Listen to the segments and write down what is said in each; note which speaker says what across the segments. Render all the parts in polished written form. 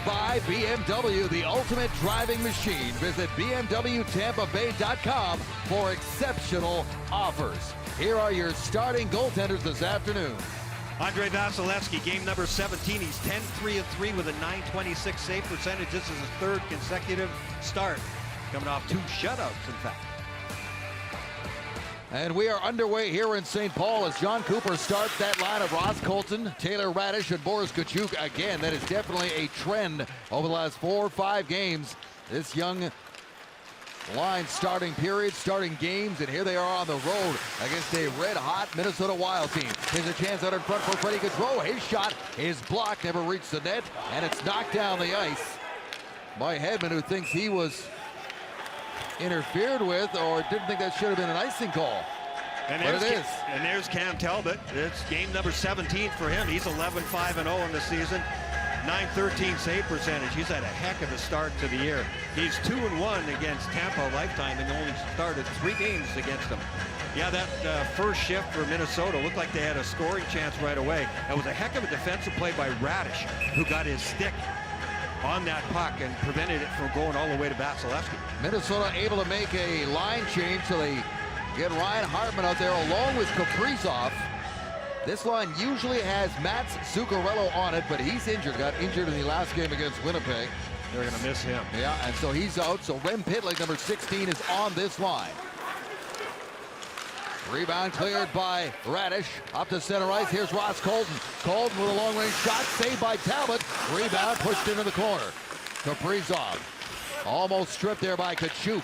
Speaker 1: by BMW, the ultimate driving machine. Visit BMWTampaBay.com for exceptional offers. Here are your starting goaltenders this afternoon.
Speaker 2: Andrei Vasilevsky, game number 17. He's 10-3-3 with a .926 save percentage. This is his third consecutive start, coming off 2 shutouts, in fact.
Speaker 1: And we are underway here in St. Paul as John Cooper starts that line of Ross Colton, Taylor Radish, and Boris Kachuk. Again, that is definitely a trend over the last 4 or 5 games. This young line starting periods, starting games, and here they are on the road against a red-hot Minnesota Wild team. Here's a chance out in front for Freddie Gaudreau. His shot is blocked, never reached the net, and it's knocked down the ice by Hedman, who thinks he was interfered with or didn't think that should have been an icing call.
Speaker 2: And
Speaker 1: but it is.
Speaker 2: And there's Cam Talbot. It's game number 17 for him. He's 11-5-0 in the season. .913 save percentage. He's had a heck of a start to the year. He's 2-1 against Tampa lifetime and only started 3 games against them. Yeah, that first shift for Minnesota looked like they had a scoring chance right away. That was a heck of a defensive play by Radish, who got his stick on that puck and prevented it from going all the way to Vasilevsky.
Speaker 1: Minnesota able to make a line change, so they get Ryan Hartman out there along with Kaprizov. This line usually has Mats Zuccarello on it, but he's injured. Got injured in the last game against Winnipeg.
Speaker 2: They're going to miss him.
Speaker 1: Yeah, and so he's out. So Rem Pitlick, number 16, is on this line. Rebound cleared by Radish. Up to center ice. Here's Ross Colton. Colton with a long-range shot. Saved by Talbot. Rebound pushed into the corner. Kaprizov almost stripped there by Kachuk.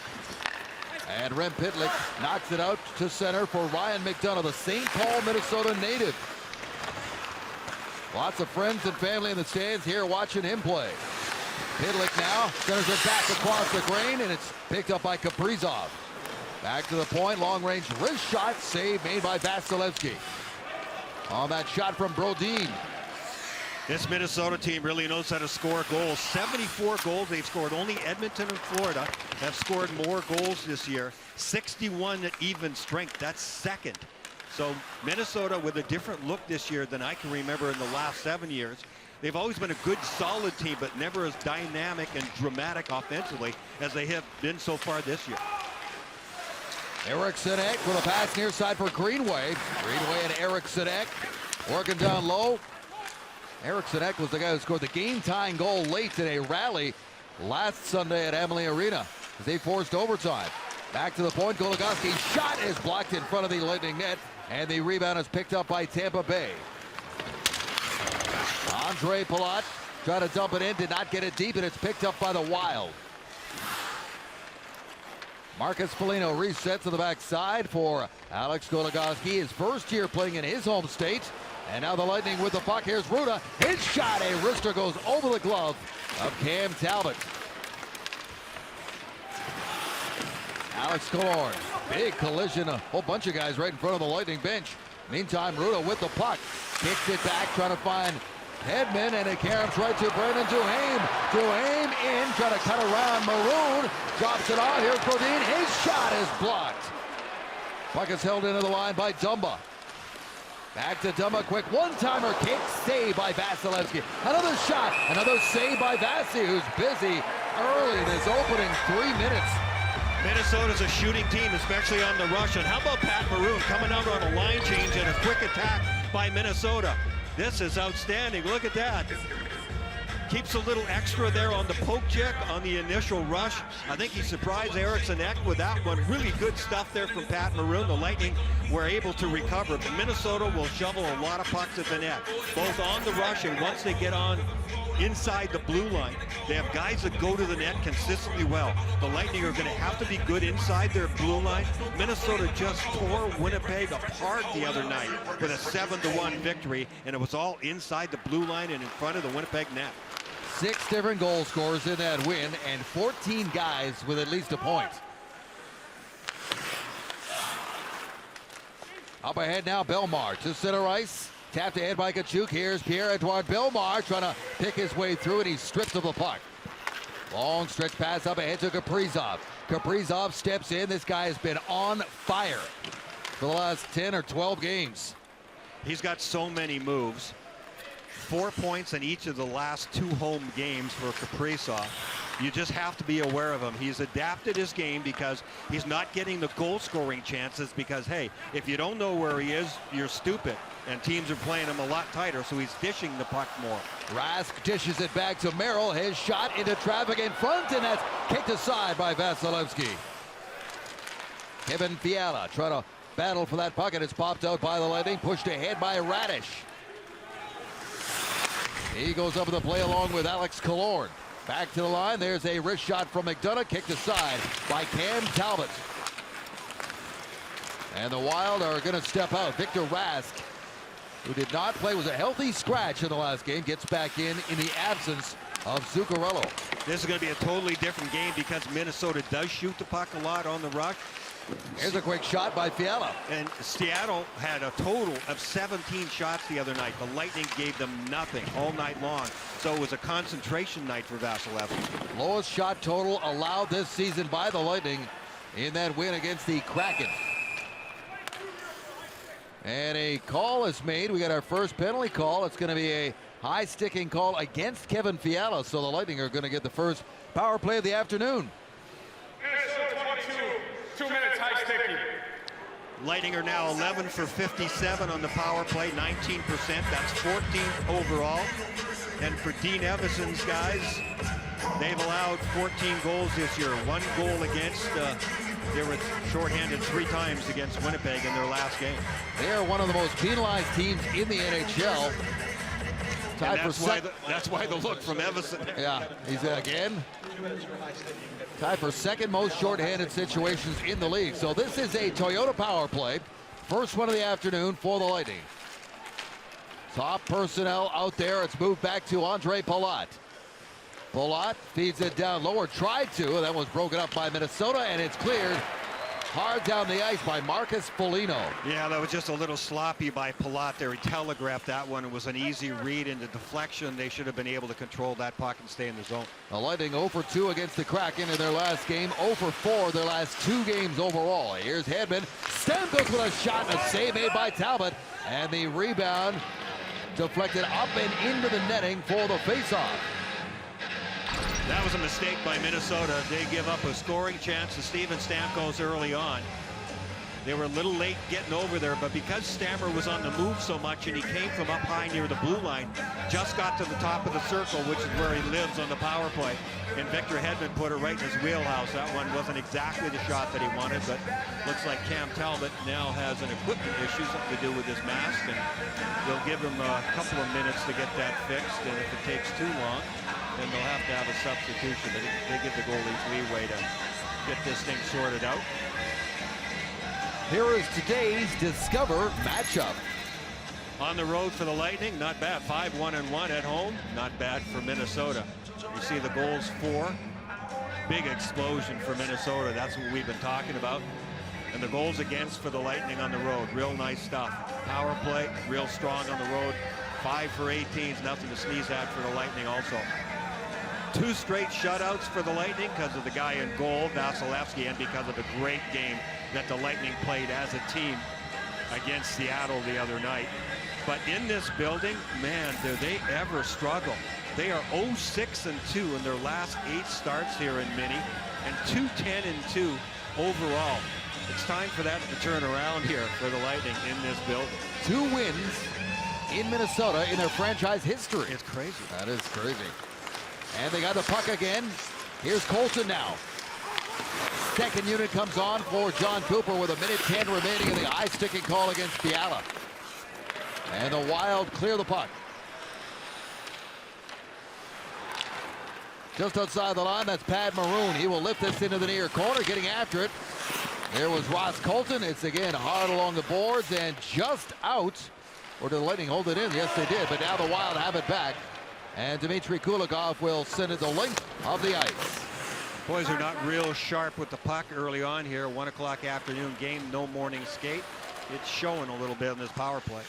Speaker 1: And Rem Pitlick knocks it out to center for Ryan McDonough, the St. Paul, Minnesota native. Lots of friends and family in the stands here watching him play. Pitlick now centers it back across the grain, and it's picked up by Kaprizov. Back to the point, long-range wrist shot, save made by Vasilevsky. On that shot from Brodin.
Speaker 2: This Minnesota team really knows how to score goals. 74 goals they've scored. Only Edmonton and Florida have scored more goals this year. 61 at even strength. That's second. So Minnesota with a different look this year than I can remember in the last 7 years. They've always been a good, solid team, but never as dynamic and dramatic offensively as they have been so far this year.
Speaker 1: Eriksson Ek with a pass near side for Greenway. Greenway and Eriksson Ek working down low. Eriksson Ek was the guy who scored the game-tying goal late in a rally last Sunday at Amalie Arena as they forced overtime. Back to the point, Goligoski's shot is blocked in front of the Lightning net, and the rebound is picked up by Tampa Bay. Andre Palat tried to dump it in, did not get it deep, and it's picked up by the Wild. Marcus Foligno resets to the backside for Alex Goligoski, his first year playing in his home state. And now the Lightning with the puck. Here's Ruda. His shot, a wrister, goes over the glove of Cam Talbot. Alex Killorn, big collision, a whole bunch of guys right in front of the Lightning bench. Meantime, Ruda with the puck, kicks it back, trying to find Hedman, and it caroms right to Brendan Duhaime. Duhaime in, trying to cut around Maroon, drops it on. Here's Brodin. His shot is blocked. Puck is held into the line by Dumba. Back to Dumba, quick one-timer kick, save by Vasilevsky. Another shot, another save by Vasi, who's busy early in his opening 3 minutes.
Speaker 2: Minnesota's a shooting team, especially on the rush. And how about Pat Maroon coming out on a line change and a quick attack by Minnesota? This is outstanding. Look at that. Keeps a little extra there on the poke check on the initial rush. I think he surprised Eriksson Ek with that one. Really good stuff there from Pat Maroon. The Lightning were able to recover, but Minnesota will shovel a lot of pucks at the net, both on the rush and once they get on inside the blue line. They have guys that go to the net consistently well. The Lightning are going to have to be good inside their blue line. Minnesota just tore Winnipeg apart the other night with a 7-1 victory, and it was all inside the blue line and in front of the Winnipeg net.
Speaker 1: 6 different goal scorers in that win, and 14 guys with at least a point. Up ahead now, Bellemare to center ice. Tapped ahead by Kachuk. Here's Pierre-Edouard Bellemare trying to pick his way through, and he's stripped of the puck. Long stretch pass up ahead to Kaprizov. Kaprizov steps in. This guy has been on fire for the last 10 or 12 games.
Speaker 2: He's got so many moves. 4 points in each of the last 2 home games for Kaprizov. You just have to be aware of him. He's adapted his game because he's not getting the goal-scoring chances because, hey, if you don't know where he is, you're stupid. And teams are playing him a lot tighter, so he's dishing the puck more.
Speaker 1: Rask dishes it back to Merrill. His shot into traffic in front, and that's kicked aside by Vasilevsky. Kevin Fiala trying to battle for that puck, and it's popped out by the Lightning, pushed ahead by Radish. He goes up in the play along with Alex Killorn. Back to the line. There's a wrist shot from McDonough, kicked aside by Cam Talbot. And the Wild are going to step out. Victor Rask, who did not play, was a healthy scratch in the last game, gets back in the absence of Zuccarello.
Speaker 2: This is going to be a totally different game because Minnesota does shoot the puck a lot on the rush.
Speaker 1: Here's a quick shot by Fiala.
Speaker 2: And Seattle had a total of 17 shots the other night. The Lightning gave them nothing all night long. So it was a concentration night for Vasilevsky.
Speaker 1: Lowest shot total allowed this season by the Lightning in that win against the Kraken. And a call is made. We got our first penalty call. It's going to be a high sticking call against Kevin Fiala. So the Lightning are going to get the first power play of the afternoon.
Speaker 3: 2 minutes high sticking.
Speaker 2: Lightning are now 11 for 57 on the power play, 19%. That's 14th overall. And for Dean Evason's guys, they've allowed 14 goals this year. 1 goal against. They were shorthanded 3 times against Winnipeg in their last game.
Speaker 1: They are one of the most penalized teams in the NHL.
Speaker 2: That's why the look from Evason.
Speaker 1: Yeah, he's again tied for second most shorthanded situations in the league. So this is a Toyota power play. First one of the afternoon for the Lightning. Top personnel out there. It's moved back to Andre Palat. Palat feeds it down lower, tried to, and that was broken up by Minnesota, and it's cleared hard down the ice by Marcus Foligno.
Speaker 2: Yeah, that was just a little sloppy by Palat there. He telegraphed that one. It was an easy read into deflection. They should have been able to control that puck and stay in the zone.
Speaker 1: The Lightning 0 for 2 against the Kraken in their last game, 0 for 4 their last 2 games overall. Here's Hedman. Stamkos with a shot and a save made by Talbot, and the rebound deflected up and into the netting for the faceoff.
Speaker 2: That was a mistake by Minnesota. They give up a scoring chance to Steven Stamkos early on. They were a little late getting over there, but because Stammer was on the move so much and he came from up high near the blue line, just got to the top of the circle, which is where he lives on the power play. And Victor Hedman put it right in his wheelhouse. That one wasn't exactly the shot that he wanted, but looks like Cam Talbot now has an equipment issue, something to do with his mask, and they'll give him a couple of minutes to get that fixed, and if it takes too long, then they'll have to have a substitution. They give the goalies leeway to get this thing sorted out.
Speaker 1: Here is today's Discover matchup.
Speaker 2: On the road for the Lightning, not bad. 5-1-1 at home, not bad for Minnesota. You see the goals for. Big explosion for Minnesota. That's what we've been talking about. And the goals against for the Lightning on the road. Real nice stuff. Power play, real strong on the road. 5 for 18 is nothing to sneeze at for the Lightning also. 2 straight shutouts for the Lightning because of the guy in goal, Vasilevsky, and because of the great game that the Lightning played as a team against Seattle the other night. But in this building, man, do they ever struggle. They are 0-6-2 in their last 8 starts here in Mini, and 2-10-2 overall. It's time for that to turn around here for the Lightning in this building.
Speaker 1: 2 wins in Minnesota in their franchise history.
Speaker 2: It's crazy.
Speaker 1: That is crazy. And they got the puck again. Here's Colton now. Second unit comes on for John Cooper with 1:10 remaining in the high sticking call against Fiala. And the Wild clear the puck. Just outside the line, that's Pat Maroon. He will lift this into the near corner, getting after it. There was Ross Colton. It's again hard along the boards and just out. Or did the Lightning hold it in? Yes, they did. But now the Wild have it back. And Dmitry Kulikov will send it the length of the ice.
Speaker 2: Boys are not real sharp with the puck early on here. 1 o'clock afternoon game, no morning skate. It's showing a little bit in this power play.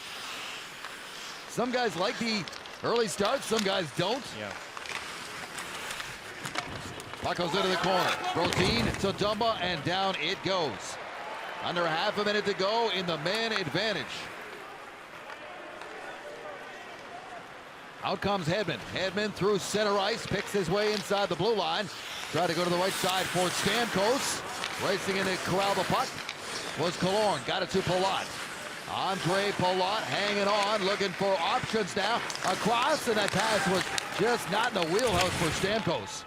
Speaker 1: Some guys like the early start, some guys don't.
Speaker 2: Yeah.
Speaker 1: Puck goes into the corner. Protein to Dumba, and down it goes. Under half a minute to go in the man advantage. Out comes Hedman. Hedman through center ice, picks his way inside the blue line. Tried to go to the right side for Stamkos. Racing in to corral the puck was Killorn. Got it to Palat. Andre Palat hanging on, looking for options now. Across, and that pass was just not in the wheelhouse for Stamkos.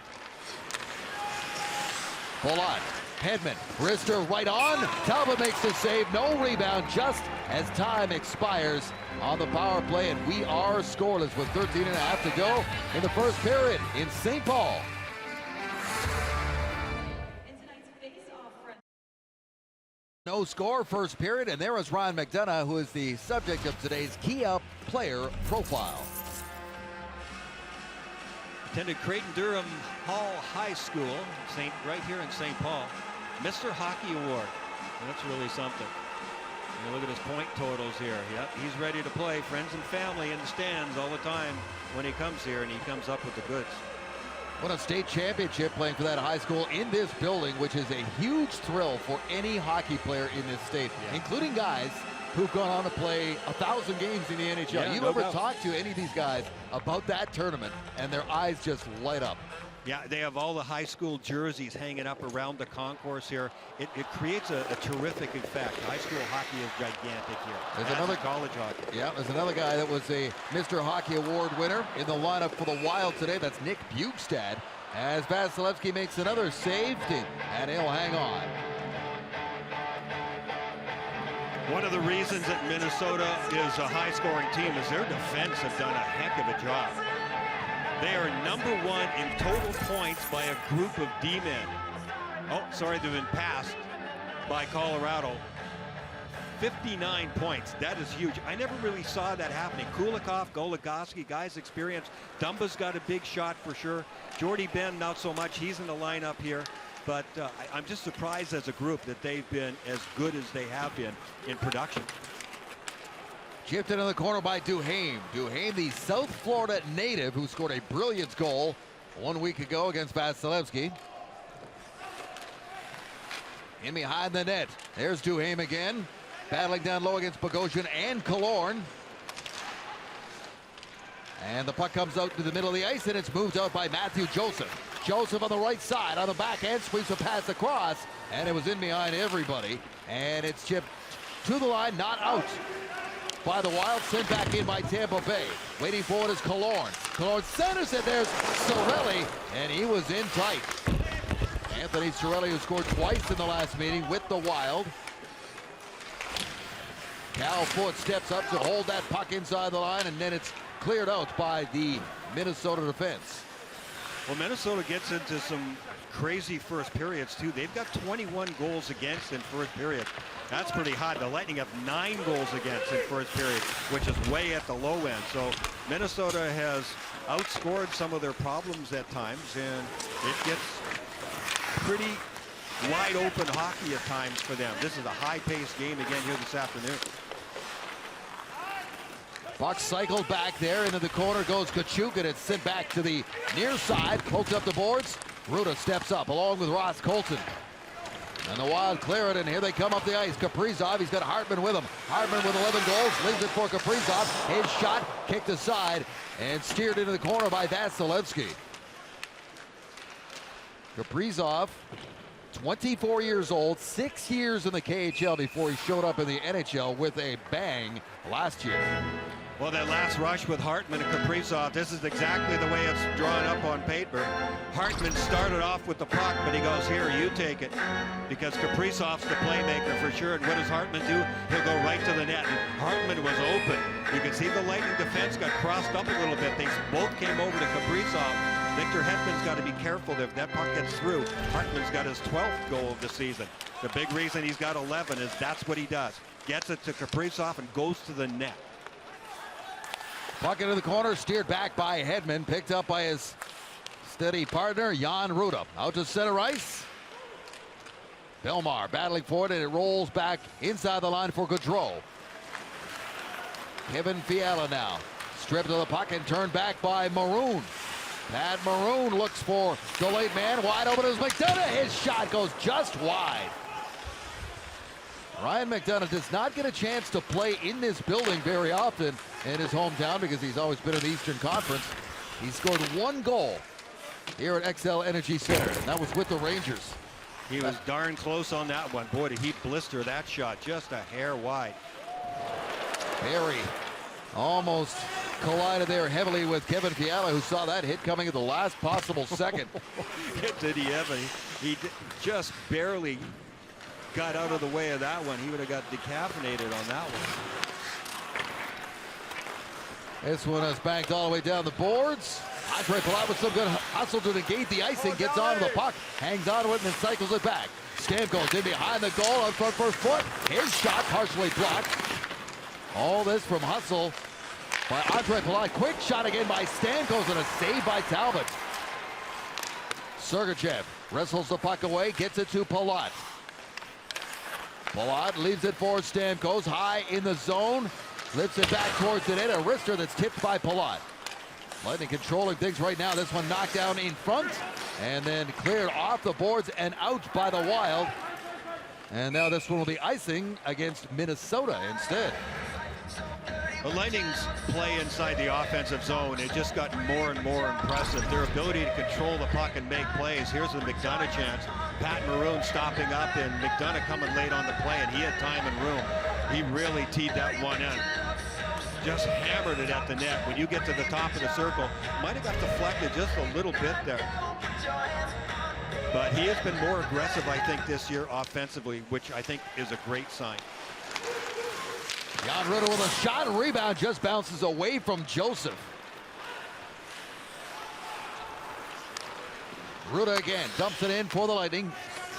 Speaker 1: Palat, Hedman, wrister right on. Talbot makes the save, no rebound, just as time expires on the power play, and we are scoreless with 13 and a half to go in the first period in St. Paul. No score, first period, and there is Ryan McDonough, who is the subject of today's Key Up player profile.
Speaker 2: Attended Creighton-Durham Hall High School, right here in St. Paul. Mr. Hockey Award. That's really something. And look at his point totals here. Yep, he's ready to play. Friends and family in the stands all the time when he comes here, and he comes up with the goods.
Speaker 1: Won a state championship playing for that high school in this building, which is a huge thrill for any hockey player in this state, including guys who've gone on to play 1,000 games in the NHL.
Speaker 2: Yeah,
Speaker 1: you ever talk to any of these guys about that tournament, and their eyes just light up?
Speaker 2: Yeah, they have all the high school jerseys hanging up around the concourse here. It creates a terrific effect. High school hockey is gigantic here.
Speaker 1: There's another
Speaker 2: college hockey.
Speaker 1: Yeah, there's another guy that was a Mr. Hockey Award winner in the lineup for the Wild today. That's Nick Bukestad. As Vasilevsky makes another save, and he'll hang on.
Speaker 2: One of the reasons that Minnesota is a high-scoring team is their defense have done a heck of a job. They are #1 in total points by a group of D-men. Oh, sorry, they've been passed by Colorado. 59 points. That is huge. I never really saw that happening. Kulikov, Goligoski, guys experienced. Dumba's got a big shot for sure. Jordy Ben, not so much. He's in the lineup here. But I'm just surprised as a group that they've been as good as they have been in production.
Speaker 1: Chipped into the corner by Duhaime. Duhaime, the South Florida native who scored a brilliant goal 1 week ago against Vasilevsky. In behind the net. There's Duhaime again. Battling down low against Bogosian and Killorn. And the puck comes out to the middle of the ice, and it's moved out by Matthew Joseph. Joseph on the right side, on the backhand, sweeps a pass across, and it was in behind everybody. And it's chipped to the line, not out by the Wild, sent back in by Tampa Bay. Waiting for it is Killorn. Killorn centers it, there's Cirelli, and he was in tight. Anthony Cirelli, who scored twice in the last meeting with the Wild. Cal Foote steps up to hold that puck inside the line, and then it's cleared out by the Minnesota defense.
Speaker 2: Well, Minnesota gets into some crazy first periods too. They've got 21 goals against in first period. That's pretty hot. The Lightning have 9 goals against in first period, which is way at the low end. So Minnesota has outscored some of their problems at times, and it gets pretty wide open hockey at times for them. This is a high-paced game again here this afternoon.
Speaker 1: Puck cycled back there into the corner, goes Kachuk, and it's sent back to the near side, poked up the boards. Ruda steps up along with Ross Colton. And the Wild clear it, and here they come up the ice. Kaprizov, he's got Hartman with him. Hartman with 11 goals, leaves it for Kaprizov. His shot kicked aside and steered into the corner by Vasilevsky. Kaprizov, 24 years old, 6 years in the KHL before he showed up in the NHL with a bang last year.
Speaker 2: Well, that last rush with Hartman and Kaprizov, this is exactly the way it's drawn up on paper. Hartman started off with the puck, but he goes, here, you take it. Because Kaprizov's the playmaker for sure. And what does Hartman do? He'll go right to the net. And Hartman was open. You can see the Lightning defense got crossed up a little bit. They both came over to Kaprizov. Victor Hedman's got to be careful if that puck gets through. Hartman's got his 12th goal of the season. The big reason he's got 11 is that's what he does. Gets it to Kaprizov and goes to the net.
Speaker 1: Puck into the corner, steered back by Hedman, picked up by his steady partner, Jan Ruda. Out to center ice. Belmar battling for it, and it rolls back inside the line for Gaudreau. Kevin Fiala now. Stripped of the puck and turned back by Maroon. Pat Maroon looks for the late man. Wide open is McDonough. His shot goes just wide. Ryan McDonagh does not get a chance to play in this building very often in his hometown because he's always been in the Eastern Conference. He scored 1 goal here at XL Energy Center, and that was with the Rangers.
Speaker 2: He was darn close on that one. Boy, did he blister that shot just a hair wide.
Speaker 1: Perry almost collided there heavily with Kevin Fiala, who saw that hit coming at the last possible second.
Speaker 2: Did he ever? He just barely got out of the way of that one. He would have got decaffeinated on that one.
Speaker 1: This one is banked all the way down the boards. Andre Palat with some good hustle to negate the icing, gets onto the puck, hangs on to it, and then cycles it back. Stamkos in behind the goal on front first foot. His shot partially blocked. All this from hustle by Andre Palat. Quick shot again by Stamkos and a save by Talbot. Sergachev wrestles the puck away, gets it to Palat. Palat leaves it for Stamkos, high in the zone. Lifts it back towards the net, a wrister that's tipped by Palat. Lightning controlling things right now. This one knocked down in front and then cleared off the boards and out by the Wild. And now this one will be icing against Minnesota instead.
Speaker 2: The Lightning's play inside the offensive zone, it just got more and more impressive. Their ability to control the puck and make plays. Here's the McDonagh chance. Pat Maroon stopping up and McDonagh coming late on the play, and he had time and room. He really teed that one in. Just hammered it at the net. When you get to the top of the circle, might have got deflected just a little bit there. But he has been more aggressive, I think, this year offensively, which I think is a great sign.
Speaker 1: Jan Rutta with a shot, and rebound just bounces away from Joseph. Rutta again dumps it in for the Lightning.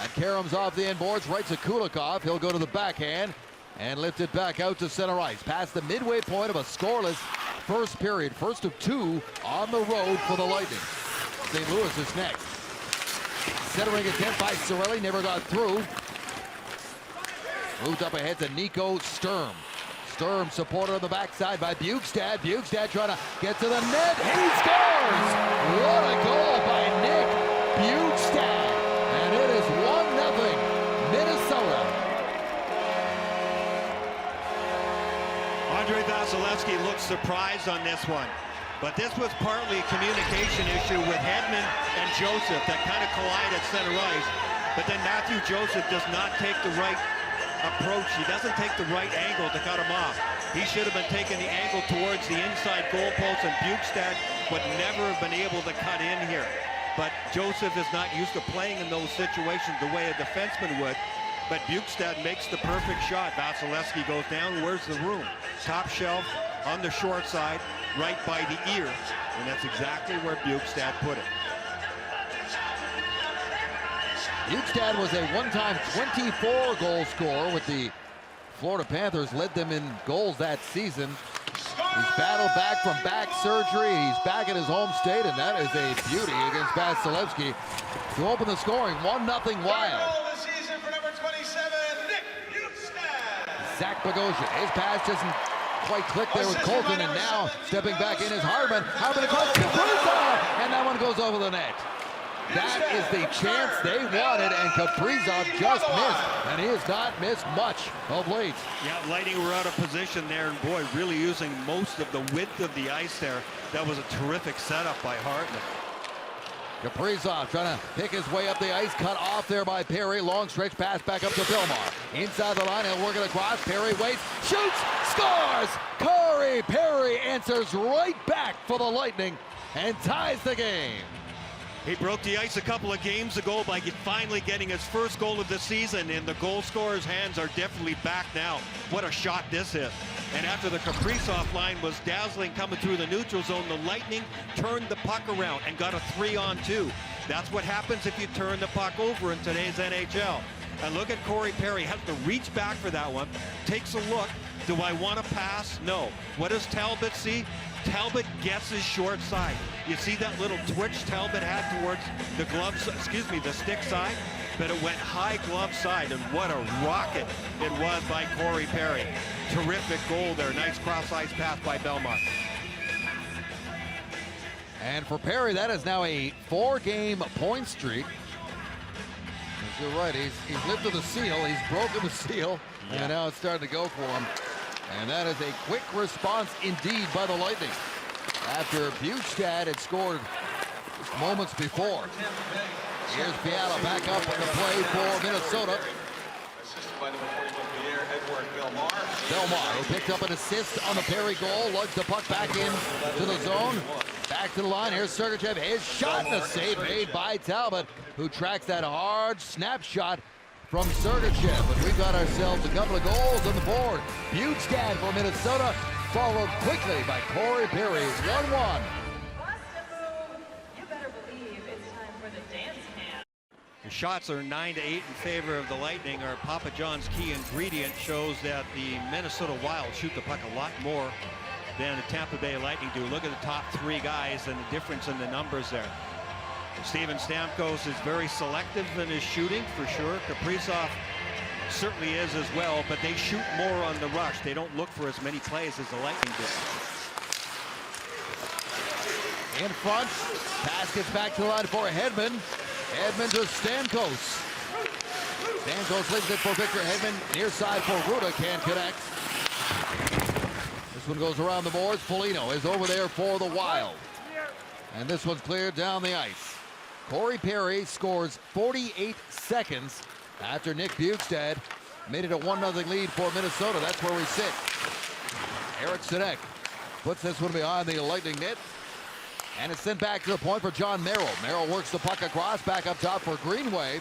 Speaker 1: And Karam's off the end boards, right to Kulikov. He'll go to the backhand and lift it back out to center ice. Past the midway point of a scoreless first period. First of 2 on the road for the Lightning. St. Louis is next. Centering attempt by Cirelli, never got through. Moved up ahead to Nico Sturm. Sturm supported on the backside by Bjugstad. Bjugstad trying to get to the net. He scores! What a goal by Nick Bjugstad. And it is 1-0 Minnesota.
Speaker 2: Andre Vasilevsky looks surprised on this one. But this was partly a communication issue with Hedman and Joseph that kind of collide at center ice. But then Matthew Joseph does not take the right approach. He doesn't take the right angle to cut him off. He should have been taking the angle towards the inside goalpost, and Bjugstad would never have been able to cut in here. But Joseph is not used to playing in those situations the way a defenseman would. But Bjugstad makes the perfect shot. Vasilevsky goes down. Where's the room? Top shelf on the short side, right by the ear. And that's exactly where Bjugstad put it.
Speaker 1: Bjugstad was a one-time 24-goal scorer with the Florida Panthers, led them in goals that season. He's battled back from back surgery. He's back in his home state, and that is a beauty against Vasilevsky to open the scoring. 1-0 Wild. Zach Bogosian, his pass doesn't quite click there with Colton, and now stepping back in is Hardman. Hardman across Kaprizov, and that one goes over the net. That is the chance they wanted, and Kaprizov just missed, and he has not missed much of late.
Speaker 2: Yeah, Lightning were out of position there, and boy, really using most of the width of the ice there. That was a terrific setup by Hardman.
Speaker 1: Kaprizov trying to pick his way up the ice, cut off there by Perry. Long stretch pass back up to Belmar. Inside the line, he'll work it across. Perry waits, shoots, scores! Corey Perry answers right back for the Lightning and ties the game.
Speaker 2: He broke the ice a couple of games ago by finally getting his first goal of the season, and the goal scorer's hands are definitely back now. What a shot this is. And after the Kaprizov line was dazzling coming through the neutral zone, the Lightning turned the puck around and got a 3-on-2. That's what happens if you turn the puck over in today's NHL. And look at Corey Perry, has to reach back for that one, takes a look. Do I want to pass? No. What does Talbot see? Talbot gets his short side. You see that little twitch Talbot had towards the the stick side? But it went high glove side, and what a rocket it was by Corey Perry. Terrific goal there. Nice cross-ice pass by Belmont.
Speaker 1: And for Perry, that is now a 4-game point streak. You're right, he's lifted the seal, he's broken the seal. And now it's starting to go for him. And that is a quick response indeed by the Lightning. After Bjugstad had scored just moments before. Here's Piano back up on the play for Minnesota. Belmar, who picked up an assist on the Perry goal, lugs the puck back in to the zone. Back to the line. Here's Sergachev. His shot and a save made by Talbot, who tracks that hard snapshot from Sergachev. But we got ourselves a couple of goals on the board. Bjugstad for Minnesota, followed quickly by Corey Perry. 1-1.
Speaker 2: The shots are 9-8 in favor of the Lightning. Our Papa John's key ingredient shows that the Minnesota Wild shoot the puck a lot more than the Tampa Bay Lightning do. Look at the top three guys and the difference in the numbers there. Steven Stamkos is very selective in his shooting for sure. Kaprizov certainly is as well, but they shoot more on the rush. They don't look for as many plays as the Lightning do.
Speaker 1: In front, pass gets back to the line for Hedman. Hedman to Stamkos. Stamkos leaves it for Victor Hedman. Near side for Ruda, can't connect. This one goes around the boards. Foligno is over there for the Wild. And this one's cleared down the ice. Corey Perry scores 48 seconds after Nick Bjugstad made it a 1-0 lead for Minnesota. That's where we sit. Eric Sinek puts this one behind the Lightning net. And it's sent back to the point for John Merrill. Merrill works the puck across, back up top for Greenway.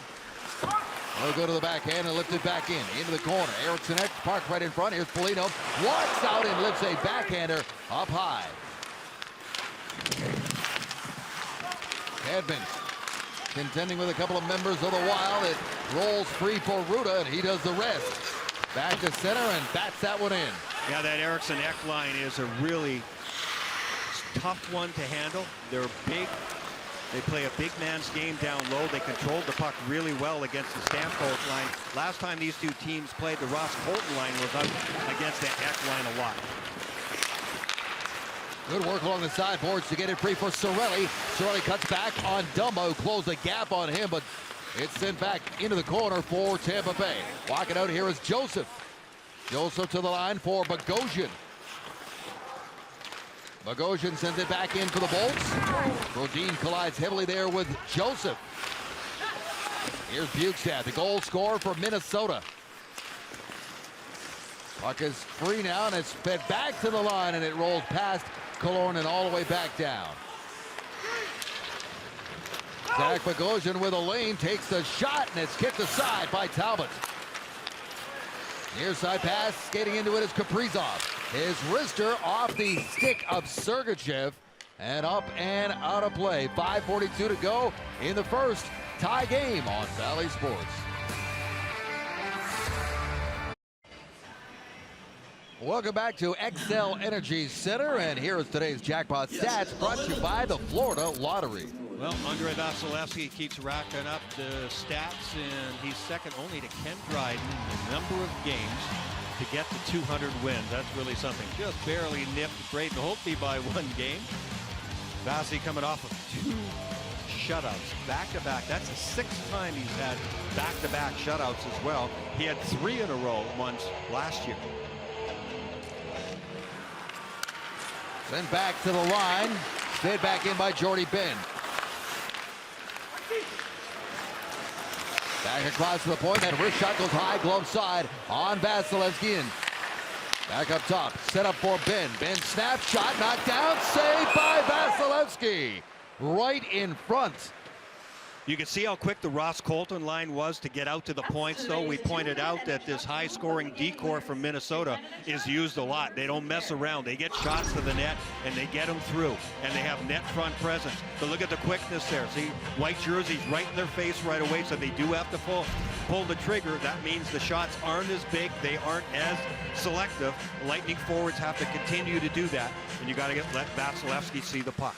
Speaker 1: They'll go to the backhand and lift it back in, into the corner. Eriksson parked right in front. Here's Foligno. Walks out and lifts a backhander up high. Hedman contending with a couple of members of the Wild. It rolls free for Ruda, and he does the rest. Back to center and bats that one in.
Speaker 2: Yeah, that Eriksson line is a really tough one to handle. They're big. They play a big man's game down low. They controlled the puck really well against the Stamkos line. Last time these two teams played, the Ross Colton line was up against the Eck line a lot.
Speaker 1: Good work along the sideboards to get it free for Cirelli. Cirelli cuts back on Dumba, who closed the gap on him, but it's sent back into the corner for Tampa Bay. Walking out here is Joseph. Joseph to the line for Bogosian. Bogosian sends it back in for the Bolts. Brodin collides heavily there with Joseph. Here's Bjugstad, the goal scorer for Minnesota. Puck is free now, and it's fed back to the line, and it rolls past Killorn and all the way back down. Zach Bogosian with a lane, takes the shot, and it's kicked aside by Talbot. Near side pass, skating into it is Kaprizov. His wrister off the stick of Sergachev, and up and out of play. 5:42 to go in the first. Tie game on Valley Sports. Welcome back to XL Energy Center, and here is today's jackpot stats brought to you by the Florida Lottery.
Speaker 2: Well, Andrei Vasilevsky keeps racking up the stats, and he's second only to Ken Dryden in the number of games to get to 200 wins. That's really something. Just barely nipped Braden Holtby by one game. Vasi coming off of 2 shutouts back-to-back. That's the 6th time he's had back-to-back shutouts as well. He had 3 in a row once last year.
Speaker 1: Sent back to the line. Fed back in by Jordy Ben. Back across to the point. That wrist shot goes high, glove side on Vasilevsky. And back up top. Set up for Ben. Ben snap shot, knocked down. Saved by Vasilevsky. Right in front.
Speaker 2: You can see how quick the Ross Colton line was to get out to the points, though. We pointed out that this high-scoring decor from Minnesota is used a lot. They don't mess around. They get shots to the net, and they get them through, and they have net front presence. But look at the quickness there. See, white jerseys right in their face right away, so they do have to pull the trigger. That means the shots aren't as big. They aren't as selective. Lightning forwards have to continue to do that, and you got to let Vasilevsky see the puck.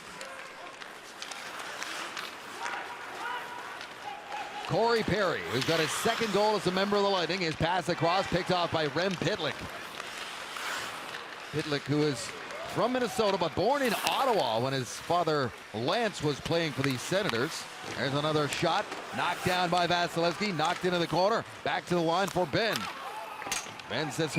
Speaker 1: Corey Perry, who's got his 2nd goal as a member of the Lightning. His pass across, picked off by Rem Pitlick. Pitlick, who is from Minnesota, but born in Ottawa when his father, Lance, was playing for the Senators. There's another shot, knocked down by Vasilevsky, knocked into the corner. Back to the line for Ben. Ben sends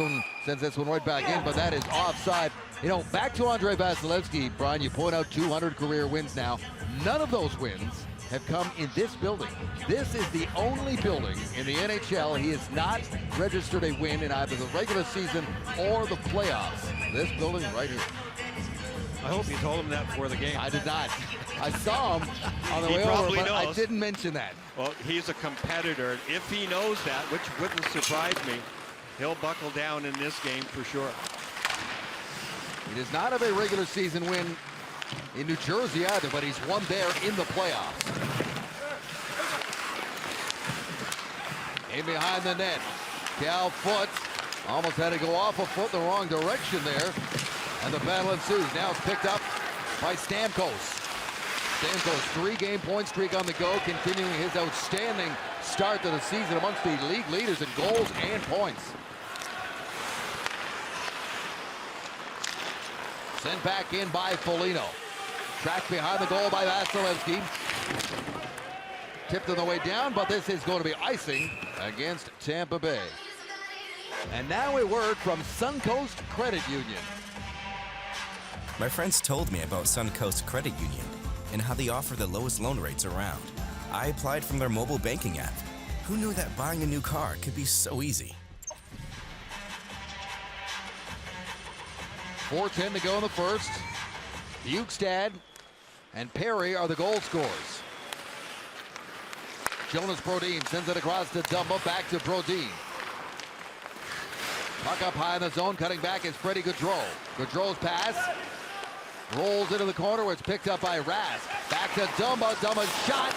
Speaker 1: this one right back in, but that is offside. You know, back to Andrei Vasilevsky, Brian, you point out 200 career wins now. None of those wins have come in this building. This is the only building in the NHL he has not registered a win in either the regular season or the playoffs. This building right here.
Speaker 2: I hope you told him that before the game.
Speaker 1: I did not. I saw him on the way over, but I didn't mention that.
Speaker 2: Well, he's a competitor. If he knows that, which wouldn't surprise me, he'll buckle down in this game for sure.
Speaker 1: He does not have a regular season win in New Jersey either, but he's won there in the playoffs. In behind the net, Cal Foot almost had to go off a foot in the wrong direction there, and the battle ensues. Now it's picked up by Stamkos. Stamkos, 3-game point streak on the go, continuing his outstanding start to the season amongst the league leaders in goals and points. Sent back in by Foligno. Tracked behind the goal by Vasilevsky. Tipped on the way down, but this is going to be icing against Tampa Bay. And now a word from Suncoast Credit Union.
Speaker 3: My friends told me about Suncoast Credit Union and how they offer the lowest loan rates around. I applied from their mobile banking app. Who knew that buying a new car could be so easy?
Speaker 1: 4:10 to go in the first. Bukestad and Perry are the goal scorers. Jonas Brodin sends it across to Dumba, back to Brodin. Puck up high in the zone, cutting back is Freddie Gaudreau. Gaudreau's pass rolls into the corner where it's picked up by Rask. Back to Dumba, Dumba's shot.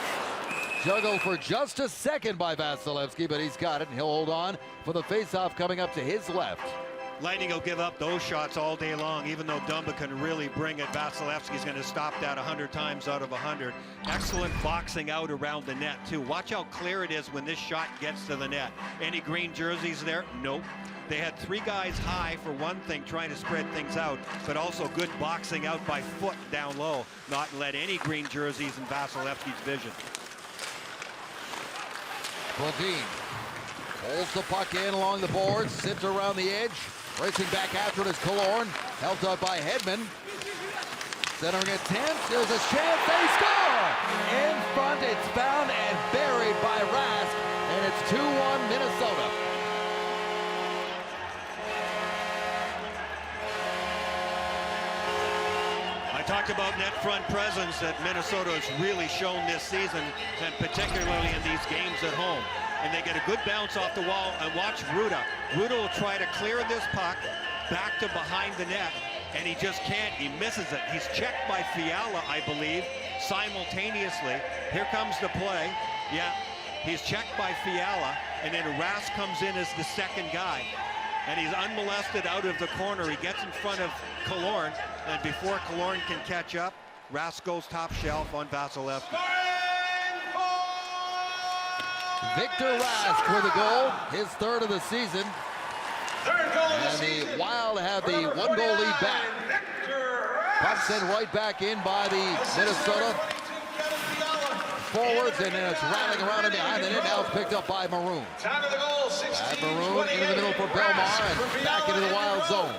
Speaker 1: Juggled for just a second by Vasilevsky, but he's got it and he'll hold on for the faceoff coming up to his left.
Speaker 2: Lightning will give up those shots all day long, even though Dumba can really bring it. Vasilevsky's going to stop that 100 times out of 100. Excellent boxing out around the net, too. Watch how clear it is when this shot gets to the net. Any green jerseys there? Nope. They had 3 guys high, for one thing, trying to spread things out, but also good boxing out by Foot down low, not let any green jerseys in Vasilevsky's vision.
Speaker 1: Brodin holds the puck in along the boards, sits around the edge. Racing back after it is Killorn, helped out by Hedman. Centering attempt, there's a chance, they score! In front, it's found and buried by Rask, and it's 2-1 Minnesota.
Speaker 2: I talked about net front presence that Minnesota has really shown this season, and particularly in these games at home. And they get a good bounce off the wall, and watch Ruda. Ruda will try to clear this puck back to behind the net, and he just can't. He misses it. He's checked by Fiala, I believe, simultaneously. Here comes the play. Yeah, he's checked by Fiala, and then Rask comes in as the second guy. And he's unmolested out of the corner. He gets in front of Killorn, and before Killorn can catch up, Rask goes top shelf on Vasilevsky.
Speaker 1: Victor Rask with a goal, his 3rd of the season. And the Wild have the 1-goal lead back. Puck sent right back in by the Minnesota forwards, and then it's rattling around and behind the net. Now it's picked up by Maroon. Maroon into the middle for Belmar and back into the Wild zone.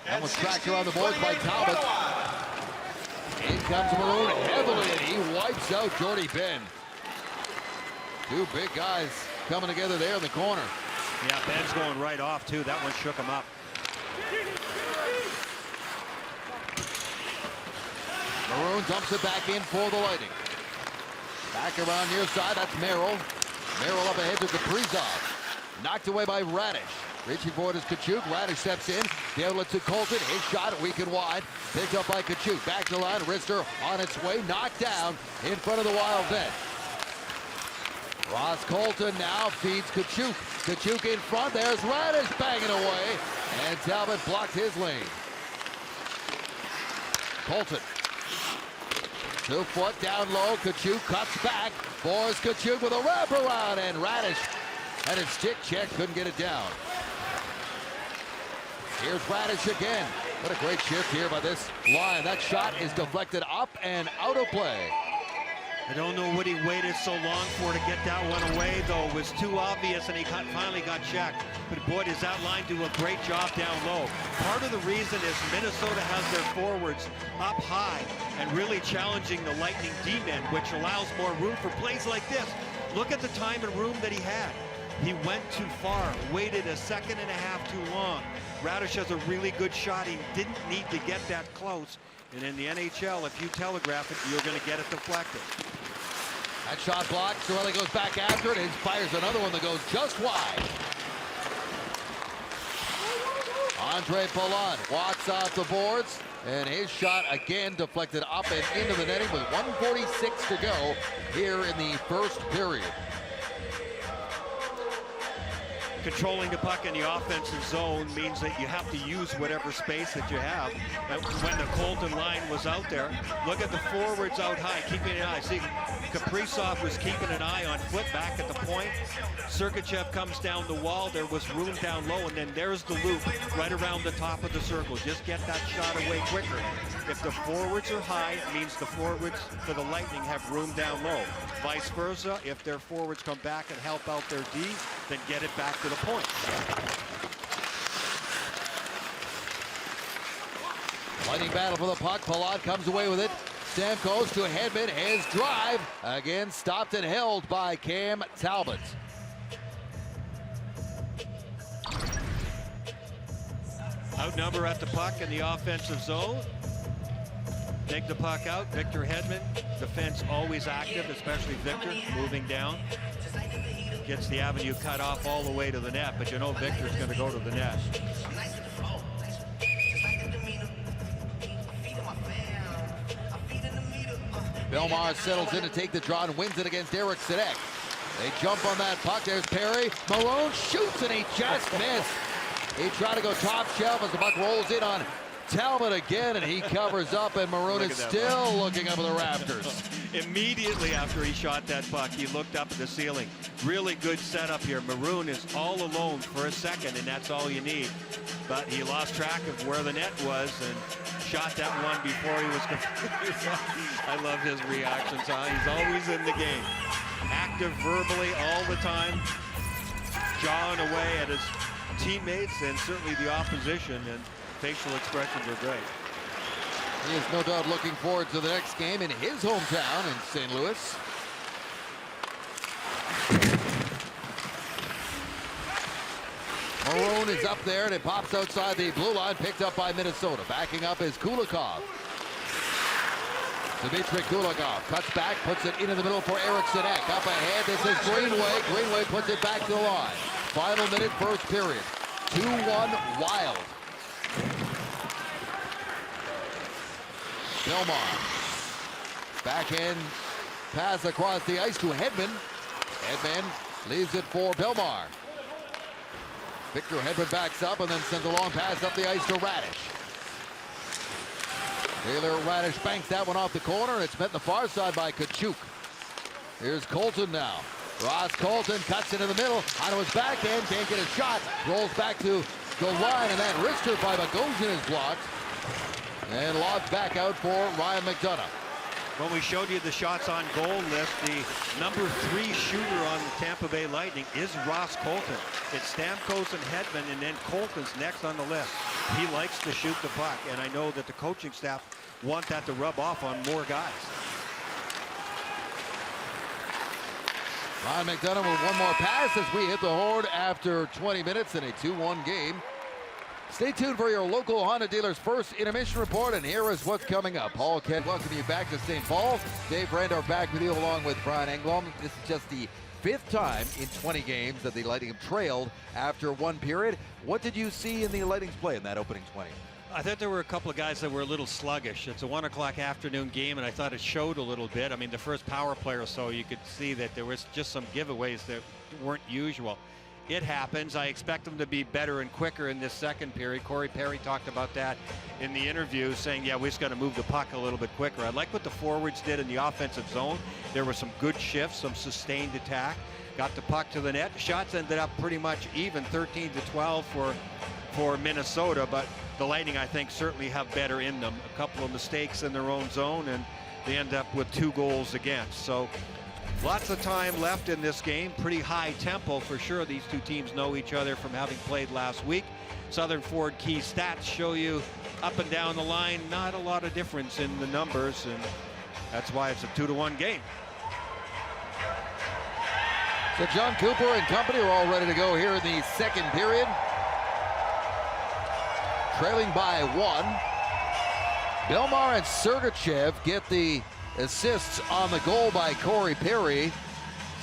Speaker 1: That was tracked around the boards by Talbot. In comes Maroon heavily, and he wipes out Jordy Ben. 2 big guys coming together there in the corner.
Speaker 2: Yeah, Ben's going right off, too. That one shook him up.
Speaker 1: Maroon dumps it back in for the Lightning. Back around near side, that's Merrill. Merrill up ahead to Kaprizov. Knocked away by Radish. Reaching for it is Kachuk. Radish steps in. Down to Colton. His shot weak and wide. Picked up by Kachuk. Back to line. Rister on its way. Knocked down in front of the Wild net. Ross Colton now feeds Kachuk. Kachuk in front. There's Radish banging away. And Talbot blocked his lane. Colton. 2 foot down low. Kachuk cuts back. Boris Kachuk with a wraparound. And Radish had his stick check. Couldn't get it down. Here's Radish again. What a great shift here by this line. That shot is deflected up and out of play.
Speaker 2: I don't know what he waited so long for to get that one away, though. It was too obvious, and he finally got checked. But boy, does that line do a great job down low. Part of the reason is Minnesota has their forwards up high and really challenging the Lightning D-men, which allows more room for plays like this. Look at the time and room that he had. He went too far, waited a second and a half too long. Radish has a really good shot. He didn't need to get that close. And in the NHL, if you telegraph it, you're going to get it deflected.
Speaker 1: That shot blocked. Cirelli goes back after it and fires another one that goes just wide. Andre Palat walks off the boards, and his shot again deflected up and into the netting with 1:46 to go here in the first period.
Speaker 2: Controlling the puck in the offensive zone means that you have to use whatever space that you have. And when the Colton line was out there, look at the forwards out high, keeping an eye. See, Kaprizov was keeping an eye on foot back at the point. Sergachev comes down the wall. There was room down low, and then there's the loop right around the top of the circle. Just get that shot away quicker. If the forwards are high, it means the forwards for the Lightning have room down low. Vice versa, if their forwards come back and help out their D, then get it back to the point.
Speaker 1: Lightning battle for the puck. Palat comes away with it. Stamkos to Hedman. His drive again stopped and held by Cam Talbot.
Speaker 2: Outnumber at the puck in the offensive zone. Take the puck out. Victor Hedman. Defense always active, especially Victor moving down. Gets the avenue cut off all the way to the net, but you know Victor's going to go to the net.
Speaker 1: Belmar settles in to take the draw and wins it against Eric Sedek. They jump on that puck. There's Perry. Marone shoots and he just missed. He tried to go top shelf as the puck rolls in on Talbot again, and he covers up, and Maroon is still looking up at the rafters.
Speaker 2: Immediately after he shot that puck, he looked up at the ceiling. Really good setup here. Maroon is all alone for a second, and that's all you need. But he lost track of where the net was and shot that one before he was completely. I love his reactions. He's always in the game. Active verbally all the time, jawing away at his teammates and certainly the opposition, and facial expressions are great.
Speaker 1: He is no doubt looking forward to the next game in his hometown in St. Louis. Marone is up there, and it pops outside the blue line, picked up by Minnesota. Backing up is Kulikov. Dmitry Kulikov cuts back, puts it into the middle for Eric Sedek. Up ahead, this is Greenway. Greenway puts it back to the line. Final minute, first period. 2-1 Wild. Belmar. Backhand pass across the ice to Hedman. Hedman leaves it for Belmar. Victor Hedman backs up and then sends a long pass up the ice to Radish. Taylor Radish banks that one off the corner, and it's met the far side by Tkachuk. Here's Colton now. Ross Colton cuts into the middle, onto his backhand, can't get a shot, rolls back to the line, and that wrister by Bogosian is blocked. And lobbed back out for Ryan McDonough.
Speaker 2: When we showed you the shots on goal list, the number 3 shooter on the Tampa Bay Lightning is Ross Colton. It's Stamkos and Hedman, and then Colton's next on the list. He likes to shoot the puck, and I know that the coaching staff want that to rub off on more guys.
Speaker 1: Ryan McDonough with one more pass as we hit the horn after 20 minutes in a 2-1 game. Stay tuned for your local Honda dealer's first intermission report, and here is what's coming up. Paul Kent welcome you back to St. Paul. Dave Randor back with you along with Brian Engblom. This is just the 5th time in 20 games that the Lightning have trailed after one period. What did you see in the Lightning's play in that opening 20?
Speaker 2: I thought there were a couple of guys that were a little sluggish. It's a 1 o'clock afternoon game, and I thought it showed a little bit. I mean, the first power play or so, you could see that there was just some giveaways that weren't usual. It happens. I expect them to be better and quicker in this second period. Corey Perry talked about that in the interview, saying, yeah, we just got to move the puck a little bit quicker. I like what the forwards did in the offensive zone. There were some good shifts, some sustained attack. Got the puck to the net. Shots ended up pretty much even, 13-12 for Minnesota, but the Lightning, I think, certainly have better in them. A couple of mistakes in their own zone, and they end up with 2 goals against. So lots of time left in this game. Pretty high tempo for sure. These two teams know each other from having played last week. Southern Ford key stats show you up and down the line, not a lot of difference in the numbers, and that's why it's a 2-1 game.
Speaker 1: So John Cooper and company are all ready to go here in the second period. Trailing by 1. Belmar and Sergachev get the assists on the goal by Corey Perry.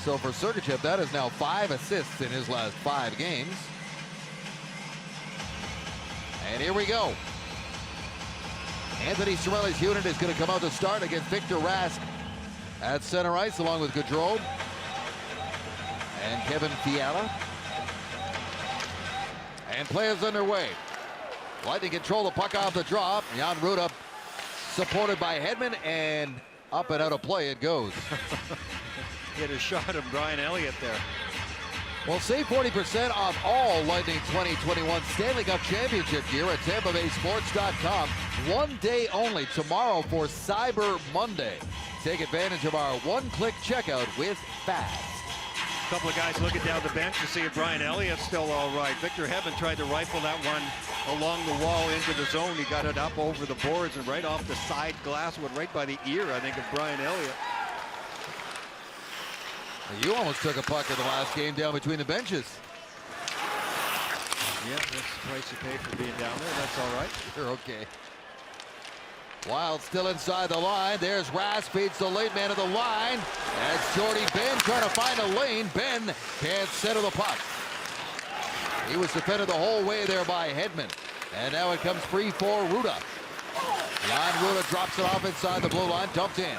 Speaker 1: So for Sergachev, that is now 5 assists in his last 5 games. And here we go. Anthony Cirelli's unit is going to come out to start against Victor Rask at center ice, along with Gaudreau and Kevin Fiala. And play is underway. Lightning control the puck off the drop. Jan Ruda supported by Hedman, and up and out of play it goes.
Speaker 2: Get a shot of Brian Elliott there.
Speaker 1: Well, save 40% off all Lightning 2021 Stanley Cup Championship gear at TampaBaySports.com. 1 day only tomorrow for Cyber Monday. Take advantage of our one-click checkout with Fast.
Speaker 2: A couple of guys looking down the bench to see if Brian Elliott's still all right. Victor Hedman tried to rifle that one along the wall into the zone. He got it up over the boards and right off the side glass, went right by the ear, I think, of Brian Elliott.
Speaker 1: You almost took a puck in the last game down between the benches.
Speaker 2: Yeah, that's the price you pay for being down there. That's all right.
Speaker 1: You're okay. Wild still inside the line. There's Rask, feeds the late man of the line. That's Jordy Ben trying to find a lane. Ben can't center the puck. He was defended the whole way there by Hedman. And now it comes free for Ruda. Jan Ruda drops it off inside the blue line, dumped in.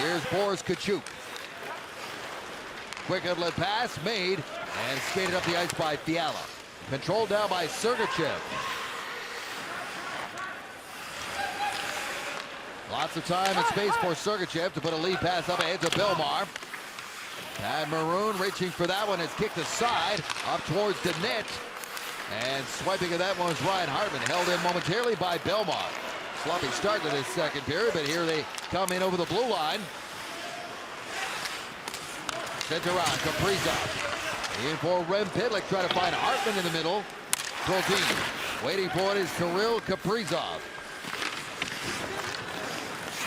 Speaker 1: Here's Boris Kachuk. Quick outlet pass made and skated up the ice by Fiala. Controlled down by Sergachev. Lots of time and space for Sergachev to put a lead pass up ahead to Belmar. And Maroon reaching for that one is kicked aside up towards the net. And swiping at that one was Ryan Hartman, held in momentarily by Belmar. Sloppy start to this second period, but here they come in over the blue line. Sent around, Kaprizov. In for Rem Pitlick, trying to find Hartman in the middle. Goldin waiting for it is Kirill Kaprizov.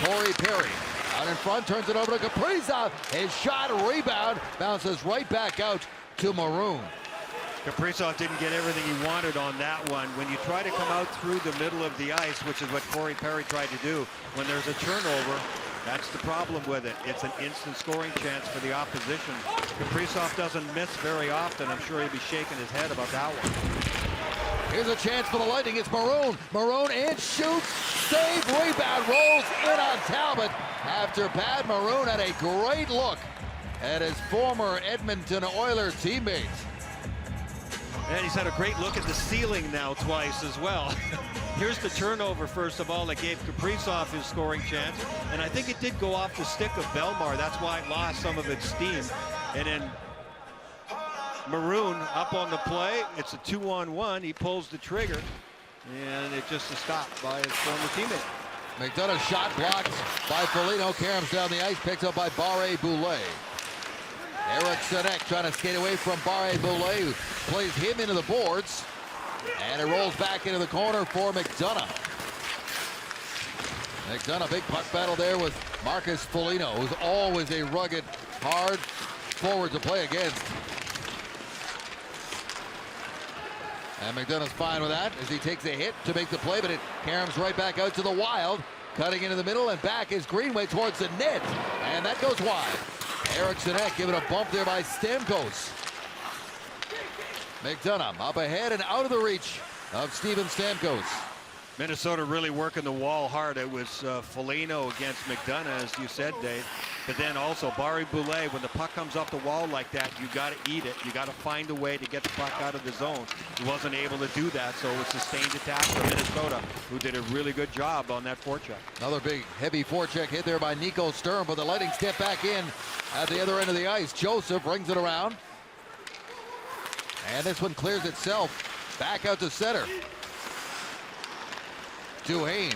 Speaker 1: Corey Perry out in front, turns it over to Kaprizov. His shot, rebound, bounces right back out to Maroon.
Speaker 2: Kaprizov didn't get everything he wanted on that one. When you try to come out through the middle of the ice, which is what Corey Perry tried to do, when there's a turnover, that's the problem with it. It's an instant scoring chance for the opposition. Kaprizov doesn't miss very often. I'm sure he'll be shaking his head about that one.
Speaker 1: Here's a chance for the Lightning. It's Maroon. Maroon in, shoots, save, rebound, rolls in on Talbot. After Pat Maroon had a great look at his former Edmonton Oilers teammate.
Speaker 2: And he's had a great look at the ceiling now twice as well. Here's the turnover, first of all, that gave Kaprizov his scoring chance. And I think it did go off the stick of Belmar. That's why it lost some of its steam. And then Maroon up on the play. It's a 2-on-1. He pulls the trigger. And it just is stopped by his former teammate.
Speaker 1: McDonough shot blocked by Foligno. Caroms down the ice, picked up by Barre Boulet. Eric Sedek trying to skate away from Barre Boulet, who plays him into the boards. And it rolls back into the corner for McDonough. McDonough, big puck battle there with Marcus Foligno, who's always a rugged, hard forward to play against. And McDonough's fine with that as he takes a hit to make the play, but it caroms right back out to the Wild. Cutting into the middle and back is Greenway towards the net. And that goes wide. Eric Sedek giving a bump there by Stamkos. McDonough up ahead and out of the reach of Steven Stamkos.
Speaker 2: Minnesota really working the wall hard. It was Foligno against McDonough, as you said, Dave. But then also Barre Boulet, when the puck comes off the wall like that, you got to eat it. You got to find a way to get the puck out of the zone. He wasn't able to do that, so it was sustained attack from Minnesota, who did a really good job on that forecheck.
Speaker 1: Another big, heavy forecheck hit there by Nico Sturm, but the Lightning step back in at the other end of the ice. Joseph brings it around. And this one clears itself back out to center. Duhaime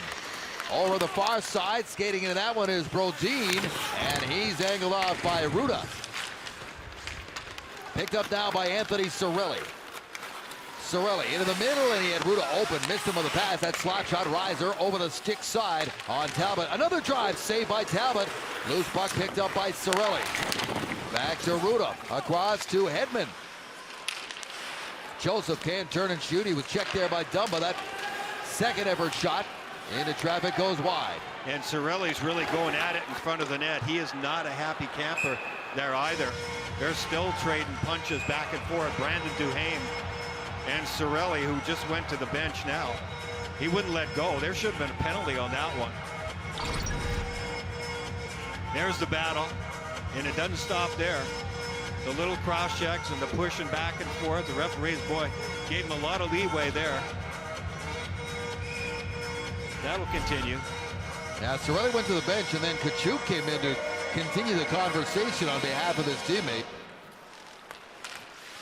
Speaker 1: Over the far side, skating into that one is Brodin, and he's angled off by Ruda. Picked up now by Anthony Cirelli. Cirelli into the middle, and he had Ruda open. Missed him with the pass. That slot shot riser over the stick side on Talbot. Another drive saved by Talbot. Loose puck picked up by Cirelli. Back to Ruda. Across to Hedman. Joseph can't turn and shoot. He was checked there by Dumba. That second effort shot into traffic goes wide.
Speaker 2: And Cirelli's really going at it in front of the net. He is not a happy camper there either. They're still trading punches back and forth. Brandon Duhaime and Cirelli, who just went to the bench now. He wouldn't let go. There should have been a penalty on that one. There's the battle, and it doesn't stop there. The little cross checks and the pushing back and forth. The referee's boy gave him a lot of leeway there. That'll continue.
Speaker 1: Now Cirelli went to the bench, and then Tkachuk came in to continue the conversation on behalf of his teammate.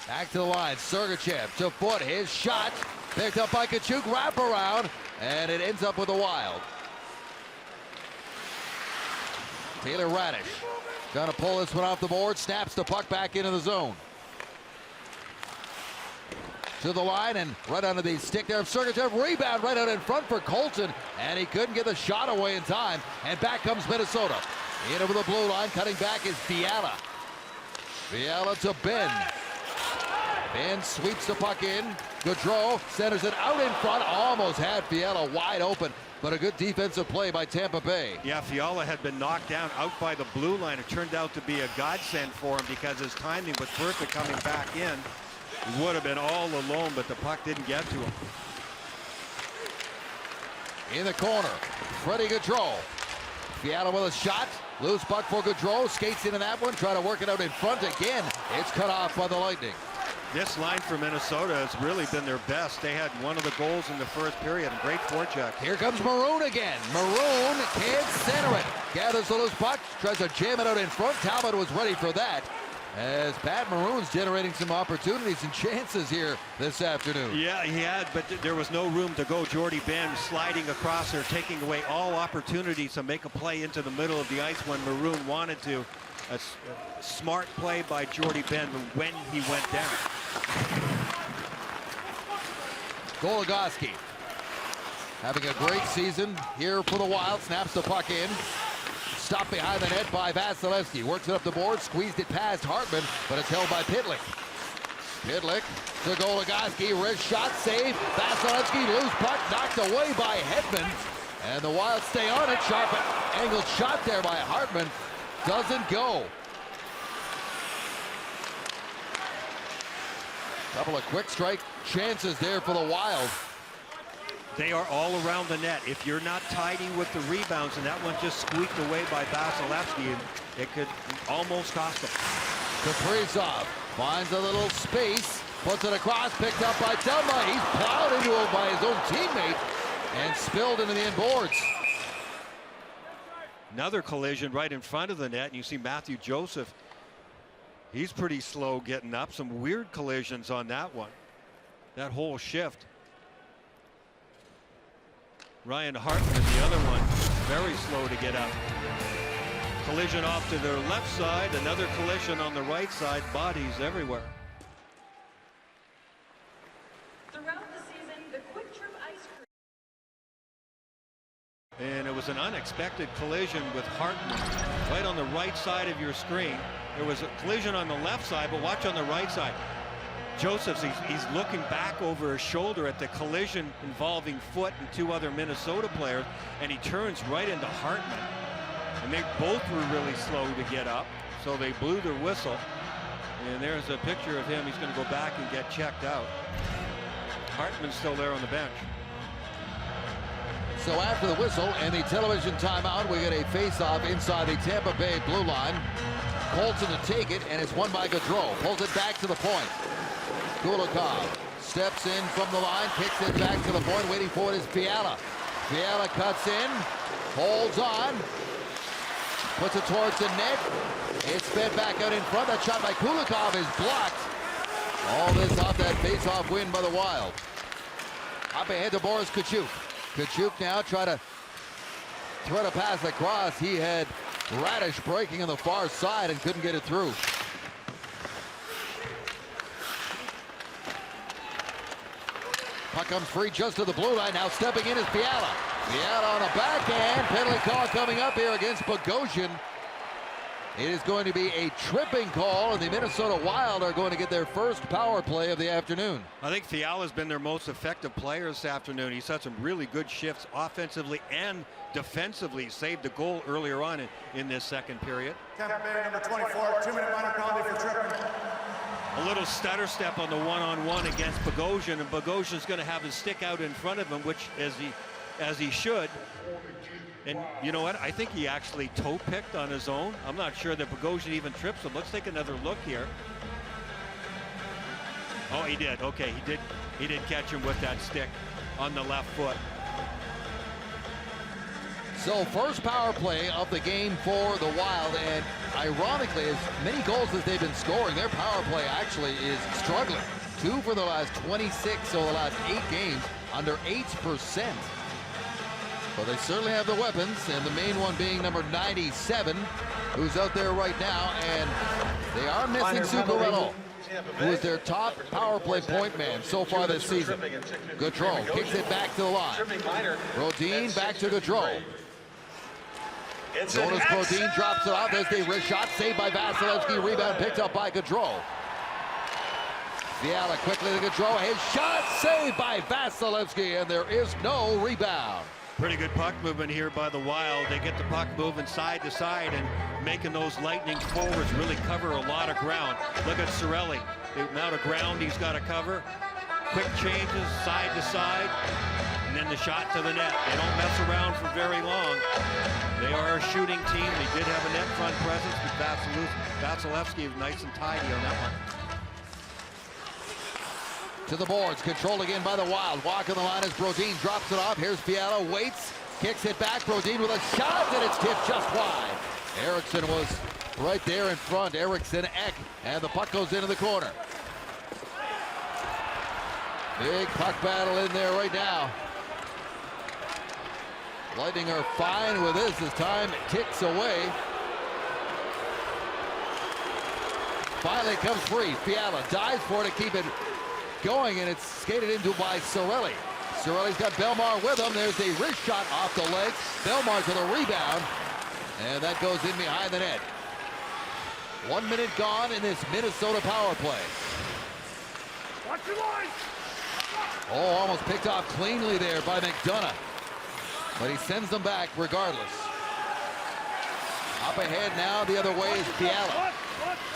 Speaker 1: Back to the line, Sergachev to foot, his shot picked up by Tkachuk, wraparound, and it ends up with a Wild. Taylor Radish trying to pull this one off the board, snaps the puck back into the zone. To the line and right under the stick there of Sergachev, rebound right out in front for Colton, and he couldn't get the shot away in time, and back comes Minnesota. In over the blue line, cutting back is Fiala. Fiala to Ben. Ben sweeps the puck in. Gaudreau centers it out in front. Almost had Fiala wide open, but a good defensive play by Tampa Bay.
Speaker 2: Yeah, Fiala had been knocked down out by the blue line. It turned out to be a godsend for him because his timing was perfect coming back in. He would have been all alone, but the puck didn't get to him.
Speaker 1: In the corner, Freddie Gaudreau. Fiala with a shot. Loose puck for Gaudreau. Skates into that one. Try to work it out in front again. It's cut off by the Lightning.
Speaker 2: This line for Minnesota has really been their best. They had one of the goals in the first period. A great forecheck.
Speaker 1: Here comes Maroon again. Maroon can't center it. Gathers the loose puck. Tries to jam it out in front. Talbot was ready for that, as Pat Maroon's generating some opportunities and chances here this afternoon.
Speaker 2: Yeah, he had, but there was no room to go. Jordy Ben sliding across there, taking away all opportunities to make a play into the middle of the ice when Maroon wanted to. A smart play by Jordy Ben when he went down.
Speaker 1: Goligoski having a great season here for the Wild. Snaps the puck in. Stopped behind the net by Vasilevsky. Works it up the board, squeezed it past Hartman, but it's held by Pitlick. Pitlick to Goligoski. Wrist shot, save. Vasilevsky, loose puck, knocked away by Hedman. And the Wild stay on it. Sharp angled shot there by Hartman. Doesn't go. Couple of quick strike chances there for the Wild.
Speaker 2: They are all around the net. If you're not tidy with the rebounds, and that one just squeaked away by Vasilevsky, it could almost cost them.
Speaker 1: Kaprizov finds a little space, puts it across, picked up by Dumba. He's plowed into it by his own teammate and spilled into the end boards.
Speaker 2: Another collision right in front of the net, and you see Matthew Joseph. He's pretty slow getting up. Some weird collisions on that one. That whole shift. Ryan Hartman, the other one, very slow to get up. Collision off to their left side, another collision on the right side, bodies everywhere.
Speaker 4: Throughout the season, the Quick Trip Ice Cream.
Speaker 2: And it was an unexpected collision with Hartman right on the right side of your screen. There was a collision on the left side, but watch on the right side. Joseph's, he's looking back over his shoulder at the collision involving Foot and two other Minnesota players, and he turns right into Hartman. And they both were really slow to get up, so they blew their whistle. And there's a picture of him. He's going to go back and get checked out. Hartman's still there on the bench.
Speaker 1: So after the whistle and the television timeout, we get a face-off inside the Tampa Bay blue line. Colton to take it, and it's won by Gaudreau. Pulls it back to the point. Kulikov steps in from the line, kicks it back to the point. Waiting for it is Fiala. Fiala cuts in, holds on, puts it towards the net. It's fed back out in front. That shot by Kulikov is blocked. All this off that face-off win by the Wild. Up ahead to Boris Tkachuk. Tkachuk now try to thread a pass across. He had Radish breaking on the far side and couldn't get it through. Puck comes free just to the blue line. Now stepping in is Fiala. Fiala on a backhand. Penalty call coming up here against Bogosian. It is going to be a tripping call, and the Minnesota Wild are going to get their first power play of the afternoon.
Speaker 2: I think Fiala's been their most effective player this afternoon. He's had some really good shifts offensively and defensively. Saved a goal earlier on in this second period.
Speaker 5: Tampa Bay, number 24, 2-minute minor penalty for tripping.
Speaker 2: A little stutter step on the one-on-one against Bogosian, and Bogosian's going to have his stick out in front of him, which as he should. And you know what? I think he actually toe picked on his own. I'm not sure that Bogosian even trips him. Let's take another look here. Oh, he did. Okay, he did catch him with that stick on the left foot.
Speaker 1: So first power play of the game for the Wild, and ironically, as many goals as they've been scoring, their power play actually is struggling. 2 for the last 26, so the last 8 games, under 8%. But they certainly have the weapons, and the main one being number 97, who's out there right now, and they are missing Zuccarello, who is their top power play point man so far this season. Gaudreau kicks it back to the line. Brodin back to Gaudreau. Jonas Brodin drops it off. There's the wrist shot, saved by Vasilevsky. Rebound picked up by Gaudreau. Fiala quickly to Gaudreau. His shot saved by Vasilevsky, and there is no rebound.
Speaker 2: Pretty good puck movement here by the Wild. They get the puck moving side to side and making those lightning forwards really cover a lot of ground. Look at Cirelli, the amount of ground he's got to cover. Quick changes side to side, and then the shot to the net. They don't mess around for very long. They are a shooting team. They did have a net front presence, but Vasilevsky was nice and tidy on that one.
Speaker 1: To the boards, controlled again by the Wild. Walk on the line as Brodin drops it off. Here's Fiala, waits, kicks it back. Brodin with a shot, and it's tipped just wide. Eriksson was right there in front. Eriksson, Ek, and the puck goes into the corner. Big puck battle in there right now. Lightning are fine with this as time ticks away. Finally comes free. Fiala dives for it to keep it going, and it's skated into by Cirelli. Cirelli's got Bellemare with him. There's a wrist shot off the legs. Bellemare to the rebound, and that goes in behind the net. 1 minute gone in this Minnesota power play.
Speaker 5: Watch your line!
Speaker 1: Oh, almost picked off cleanly there by McDonough, but he sends them back regardless. Up ahead now, the other way is Fiala.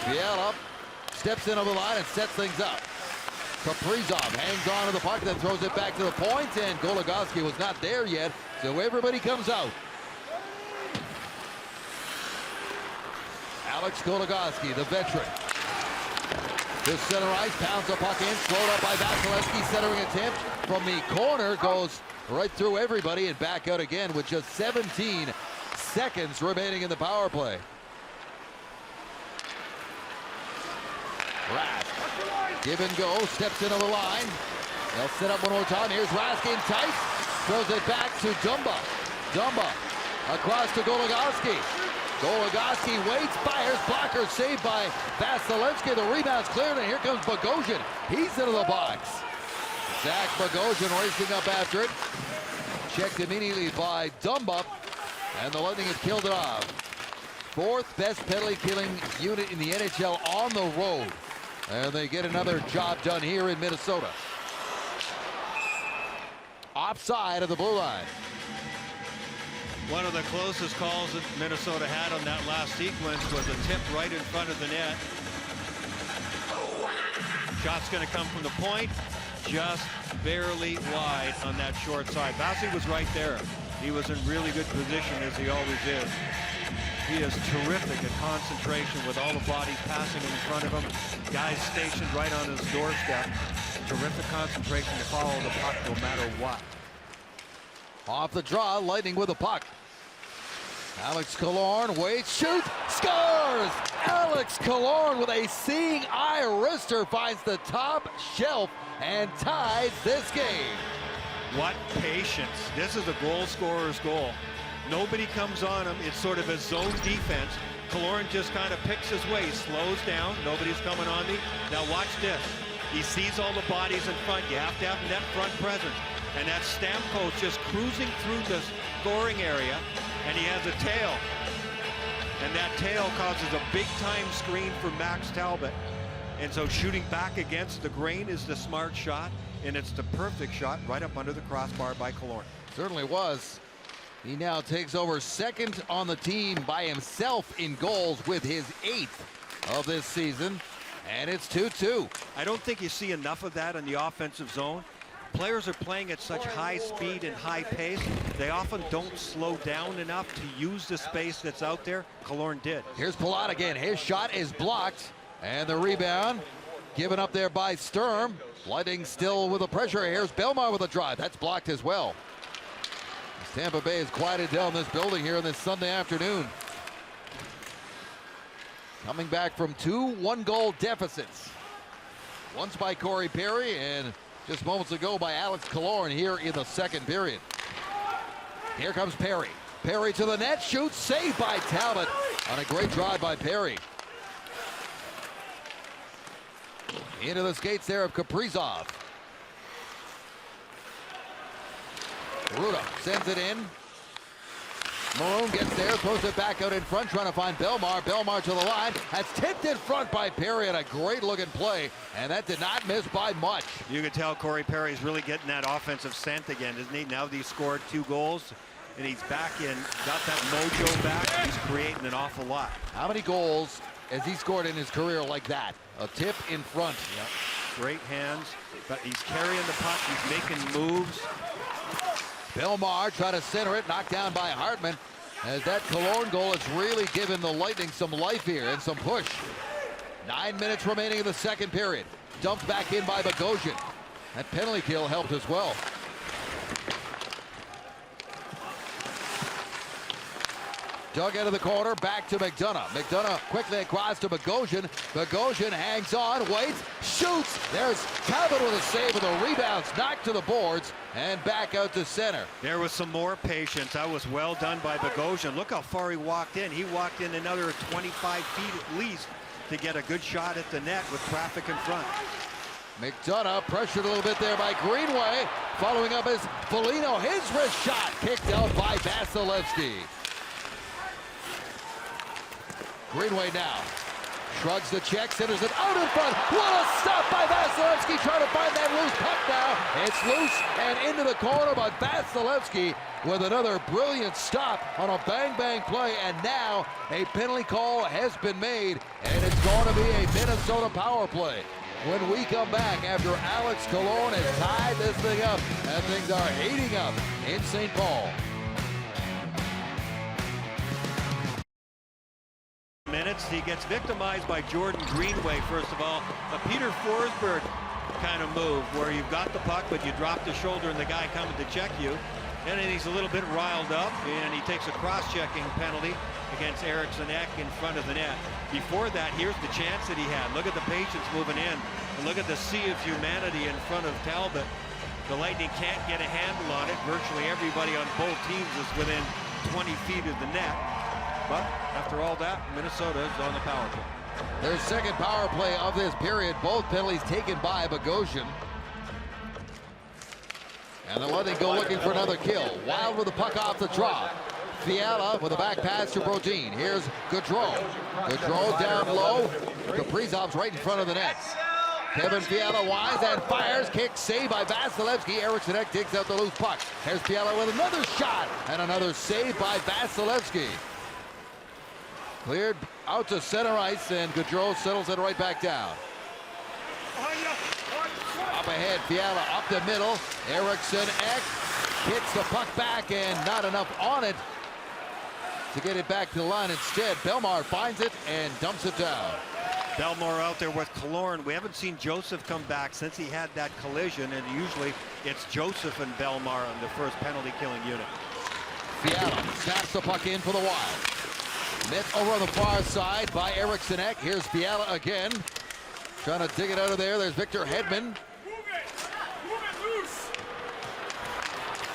Speaker 1: Fiala steps in over the line and sets things up. Kaprizov hangs on to the puck, then throws it back to the point, and Goligoski was not there yet, so everybody comes out. Alex Goligoski, the veteran. This center ice, pounds the puck in, slowed up by Vasilevsky, centering attempt from the corner, goes right through everybody and back out again with just 17 seconds remaining in the power play. Rask, give and go, steps into the line. They'll set up one more time. Here's Rask in tight, throws it back to Dumba. Dumba across to Goligoski. Goligoski waits, fires, blocker saved by Vasilevsky. The rebound's cleared, and here comes Bogosian. He's into the box. Zach Bogosian racing up after it. Checked immediately by Dumba, and the Lightning have killed it off. 4th best penalty killing unit in the NHL on the road. And they get another job done here in Minnesota. Offside of the blue line.
Speaker 2: One of the closest calls that Minnesota had on that last sequence was a tip right in front of the net. Shot's going to come from the point, just barely wide on that short side. Vasi was right there. He was in really good position, as he always is. He is terrific at concentration with all the bodies passing in front of him. Guys stationed right on his doorstep. Terrific concentration to follow the puck no matter what.
Speaker 1: Off the draw, Lightning with the puck. Alex Killorn waits, shoots, scores! Alex Killorn with a seeing eye wrister finds the top shelf and ties this game.
Speaker 2: What patience. This is a goal scorer's goal. Nobody comes on him. It's sort of a zone defense. Killorn just kind of picks his way, slows down. Nobody's coming on me. Now watch this. He sees all the bodies in front. You have to have net front presence. And that's Stamkos just cruising through the scoring area, and he has a tail. And that tail causes a big-time screen for Max Talbot. And so shooting back against the grain is the smart shot, and it's the perfect shot right up under the crossbar by Killorn.
Speaker 1: Certainly was. He now takes over second on the team by himself in goals with his 8th of this season, and it's 2-2.
Speaker 2: I don't think you see enough of that in the offensive zone. Players are playing at such high speed and high pace, they often don't slow down enough to use the space that's out there. Killorn did.
Speaker 1: Here's Palat again. His shot is blocked, and the rebound given up there by Sturm. Lightning still with the pressure. Here's Belmar with a drive. That's blocked as well. Tampa Bay has quieted down this building here on this Sunday afternoon. Coming back from 2 one-goal deficits. Once by Corey Perry and just moments ago by Alex Killorn here in the second period. Here comes Perry. Perry to the net, shoots, saved by Talbot on a great drive by Perry. Into the skates there of Kaprizov. Ruda sends it in. Maroon gets there, throws it back out in front, trying to find Belmar. Belmar to the line. That's tipped in front by Perry, and a great looking play, and that did not miss by much.
Speaker 2: You can tell Corey Perry's really getting that offensive scent again, isn't he? Now that he's scored 2 goals, and he's back in, got that mojo back, he's creating an awful lot.
Speaker 1: How many goals has he scored in his career like that? A tip in front.
Speaker 2: Yep. Great hands, but he's carrying the puck, he's making moves.
Speaker 1: Belmar trying to center it, knocked down by Hartman. As that Killorn goal has really given the Lightning some life here and some push. 9 minutes remaining in the second period. Dumped back in by Bogosian. That penalty kill helped as well. Dug out of the corner, back to McDonough. McDonough quickly across to Bogosian. Bogosian hangs on, waits, shoots. There's Talbot with a save, and the rebound's knocked to the boards and back out to center.
Speaker 2: There was some more patience. That was well done by Bogosian. Look how far he walked in. He walked in another 25 feet at least to get a good shot at the net with traffic in front.
Speaker 1: McDonough pressured a little bit there by Greenway. Following up is Foligno. His wrist shot kicked out by Vasilevsky. Greenway now shrugs the check, centers it out in front. What a stop by Vasilevsky, trying to find that loose puck now. It's loose and into the corner, but Vasilevsky with another brilliant stop on a bang-bang play, and now a penalty call has been made, and it's going to be a Minnesota power play. When we come back after Alex Killorn has tied this thing up, and things are heating up in St. Paul.
Speaker 2: Minutes, he gets victimized by Jordan Greenway. First of all, a Peter Forsberg kind of move where you've got the puck but you drop the shoulder and the guy coming to check you, and then he's a little bit riled up and he takes a cross-checking penalty against Eriksson Ek in front of the net. Before that, here's the chance that he had. Look at the patience moving in, and look at the sea of humanity in front of Talbot. The Lightning can't get a handle on it. Virtually everybody on both teams is within 20 feet of the net. But after all that, Minnesota is on the power play.
Speaker 1: Their second power play of this period, both penalties taken by Bogosian. And the Lightning go looking for another kill. Wild with the puck off the draw. Fiala with a back pass to Brodin. Here's Gaudreau. Gaudreau down low. Kaprizov's right in front of the net. Kevin Fiala winds and fires. Kick saved by Vasilevsky. Eriksson Ek digs out the loose puck. Here's Fiala with another shot and another save by Vasilevsky. Cleared out to center ice, and Gaudreau settles it right back down. Up ahead, Fiala up the middle. Eriksson Ek kicks the puck back, and not enough on it to get it back to the line. Instead, Belmar finds it and dumps it down.
Speaker 2: Belmar out there with Killorn. We haven't seen Joseph come back since he had that collision, and usually it's Joseph and Belmar on the first penalty killing unit.
Speaker 1: Fiala snaps the puck in for the Wild. Met over on the far side by Eriksson Ek. Here's Fiala again, trying to dig it out of there. There's Victor Hedman.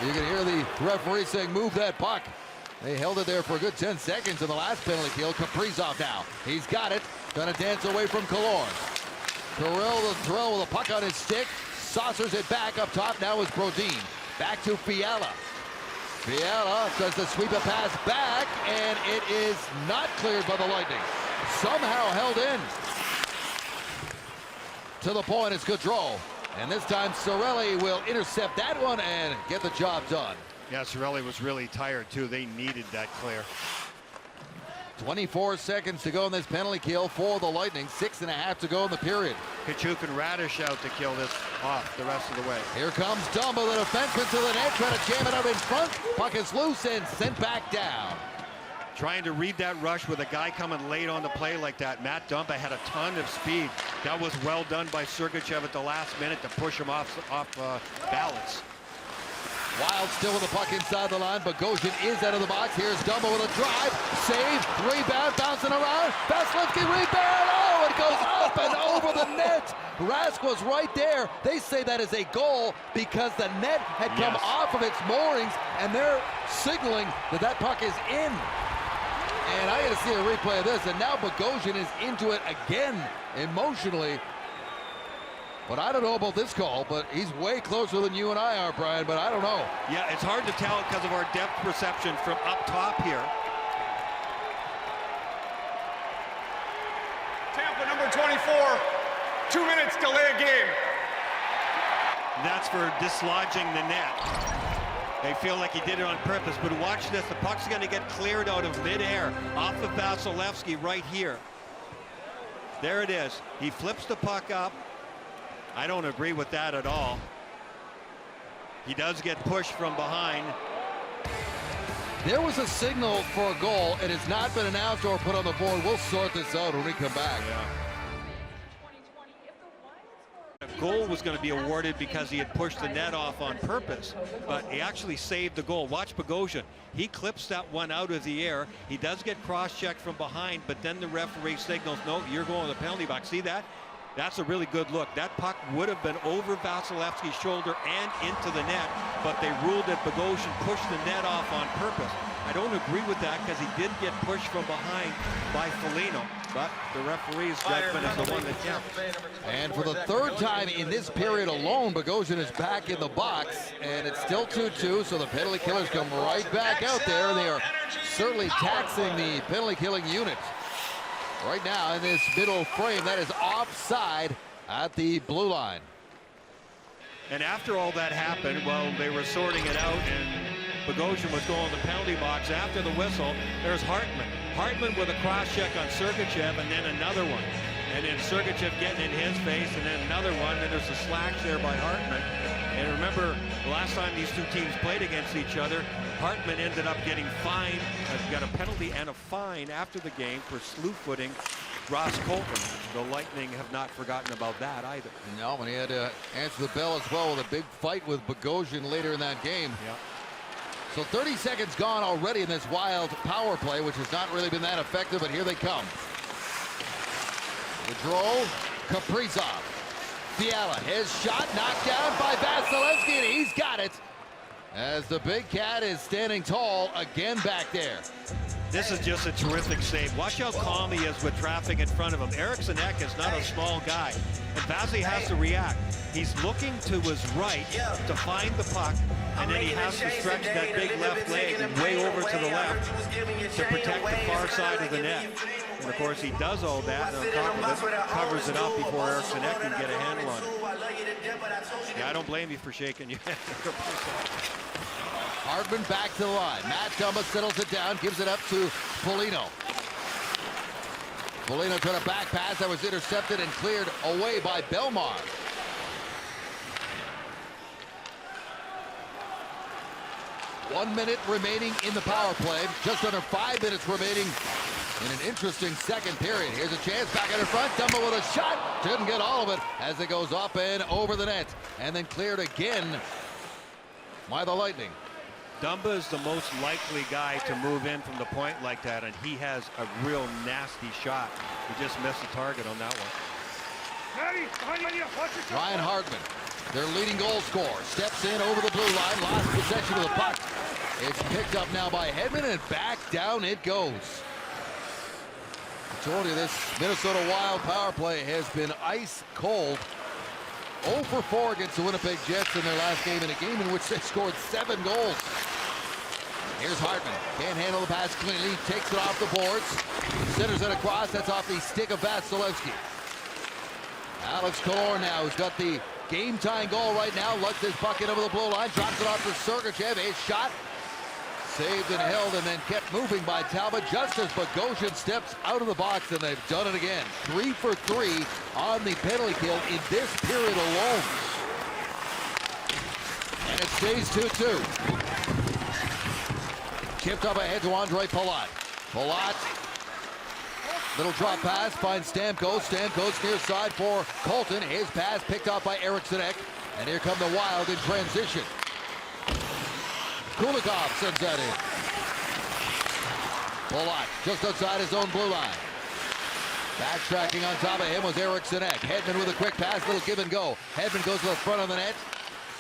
Speaker 1: You can hear the referee saying, move that puck. They held it there for a good 10 seconds in the last penalty kill. Kaprizov now. He's got it. Gonna dance away from Killorn. Terrell with a puck on his stick. Saucers it back up top. Now is Brodin. Back to Fiala. Fiala does the sweep a pass back, and it is not cleared by the Lightning. Somehow held in. To the point is Gaudreau. And this time Cirelli will intercept that one and get the job done.
Speaker 2: Yeah, Cirelli was really tired too. They needed that clear.
Speaker 1: 24 seconds to go in this penalty kill for the Lightning. 6.5 to go in the period.
Speaker 2: Kachuk and Radish out to kill this off the rest of the way.
Speaker 1: Here comes Dumba, the defenseman to the net, trying to jam it out in front. Puck is loose and sent back down.
Speaker 2: Trying to read that rush with a guy coming late on the play like that. Matt Dumba had a ton of speed. That was well done by Sergachev at the last minute to push him off balance.
Speaker 1: Wild still with the puck inside the line. Bogosian is out of the box. Here's Dumba with a drive. Save. Rebound. Bouncing around. Vasilevsky rebound. Oh, it goes up and over the net. Rask was right there. They say that is a goal because the net had come off of its moorings, and they're signaling that that puck is in. And I got to see a replay of this. And now Bogosian is into it again emotionally. But I don't know about this call, but he's way closer than you and I are, Brian, but I don't know.
Speaker 2: Yeah, it's hard to tell because of our depth perception from up top here.
Speaker 5: Tampa number 24, 2 minutes delay a game.
Speaker 2: That's for dislodging the net. They feel like he did it on purpose, but watch this. The puck's going to get cleared out of midair off of Vasilevsky right here. There it is. He flips the puck up. I don't agree with that at all. He does get pushed from behind.
Speaker 1: There was a signal for a goal. It has not been announced or put on the board. We'll sort this out when we come back.
Speaker 2: A goal was going to be awarded because he had pushed the net off on purpose, but he actually saved the goal. Watch Bogosian. He clips that one out of the air. He does get cross-checked from behind, but then the referee signals, no, you're going to the penalty box. See that? That's a really good look. That puck would have been over Vasilevsky's shoulder and into the net, but they ruled that Bogosian pushed the net off on purpose. I don't agree with that because he did get pushed from behind by Foligno, but the referee's judgment is the one that counts.
Speaker 1: And for the third time in this period alone, Bogosian is back in the box, and it's still 2-2, so the penalty killers come right back out there, and they are certainly taxing the penalty killing unit. Right now in this middle frame, that is offside at the blue line.
Speaker 2: And after all that happened, well, they were sorting it out, and Bogosian was going to the penalty box. After the whistle, there's Hartman. Hartman with a cross-check on Sergachev, and then another one. And then Sergachev getting in his face, and then another one, and there's a slash there by Hartman. And remember, the last time these two teams played against each other, Hartman ended up getting fined, got a penalty and a fine after the game for slew-footing Ross Colton. The Lightning have not forgotten about that either.
Speaker 1: No, and he had to answer the bell as well with a big fight with Bogosian later in that game.
Speaker 2: Yeah.
Speaker 1: So 30 seconds gone already in this Wild power play, which has not really been that effective, but here they come. Gaudreau, Kaprizov. Fiala, his shot knocked down by Vasilevsky, and he's got it. As the big cat is standing tall again back there.
Speaker 2: This is just a terrific save. Watch how calm he is with traffic in front of him. Eriksson Ek is not a small guy, and Vasi has to react. He's looking to his right to find the puck, and then he has to stretch that big left leg way over to the left to protect the far side of the net. And of course he does all that, and on top of it, covers it up before Eriksson Ek can get a handle on it. Yeah, I don't blame you for shaking your head.
Speaker 1: Hartman back to the line. Matt Dumba settles it down, gives it up to Foligno. Foligno trying a back pass that was intercepted and cleared away by Belmar. One minute remaining in the power play. Just under 5 minutes remaining in an interesting second period. Here's a chance back in the front. Dumba with a shot. Didn't get all of it as it goes up and over the net. And then cleared again by the Lightning.
Speaker 2: Dumba is the most likely guy to move in from the point like that, and he has a real nasty shot. He just missed the target on that one.
Speaker 1: Ryan Hartman, their leading goal scorer, steps in over the blue line, lost possession of the puck. It's picked up now by Hedman, and back down it goes. I told you this Minnesota Wild power play has been ice cold. 0 for 4 against the Winnipeg Jets in their last game, in a game in which they scored 7 goals. Here's Hartman. Can't handle the pass cleanly. Takes it off the boards. Centers it across. That's off the stick of Vasilevsky. Alex Killorn now, who's got the game-tying goal right now. Lugs his bucket over the blue line. Drops it off to Sergachev. His shot. Saved and held, and then kept moving by Talbot just as Bogosian steps out of the box, and they've done it again. 3 for 3 on the penalty kill in this period alone. And it stays 2-2. Chipped up ahead to Andre Palat. Palat, little drop pass, finds Stamkos. Stamkos near side for Colton. His pass picked off by Eriksson Ek. And here come the Wild in transition. Kulikov sends that in. Palat just outside his own blue line. Backtracking on top of him was Eriksson Ek. Hedman with a quick pass, little give and go. Hedman goes to the front of the net.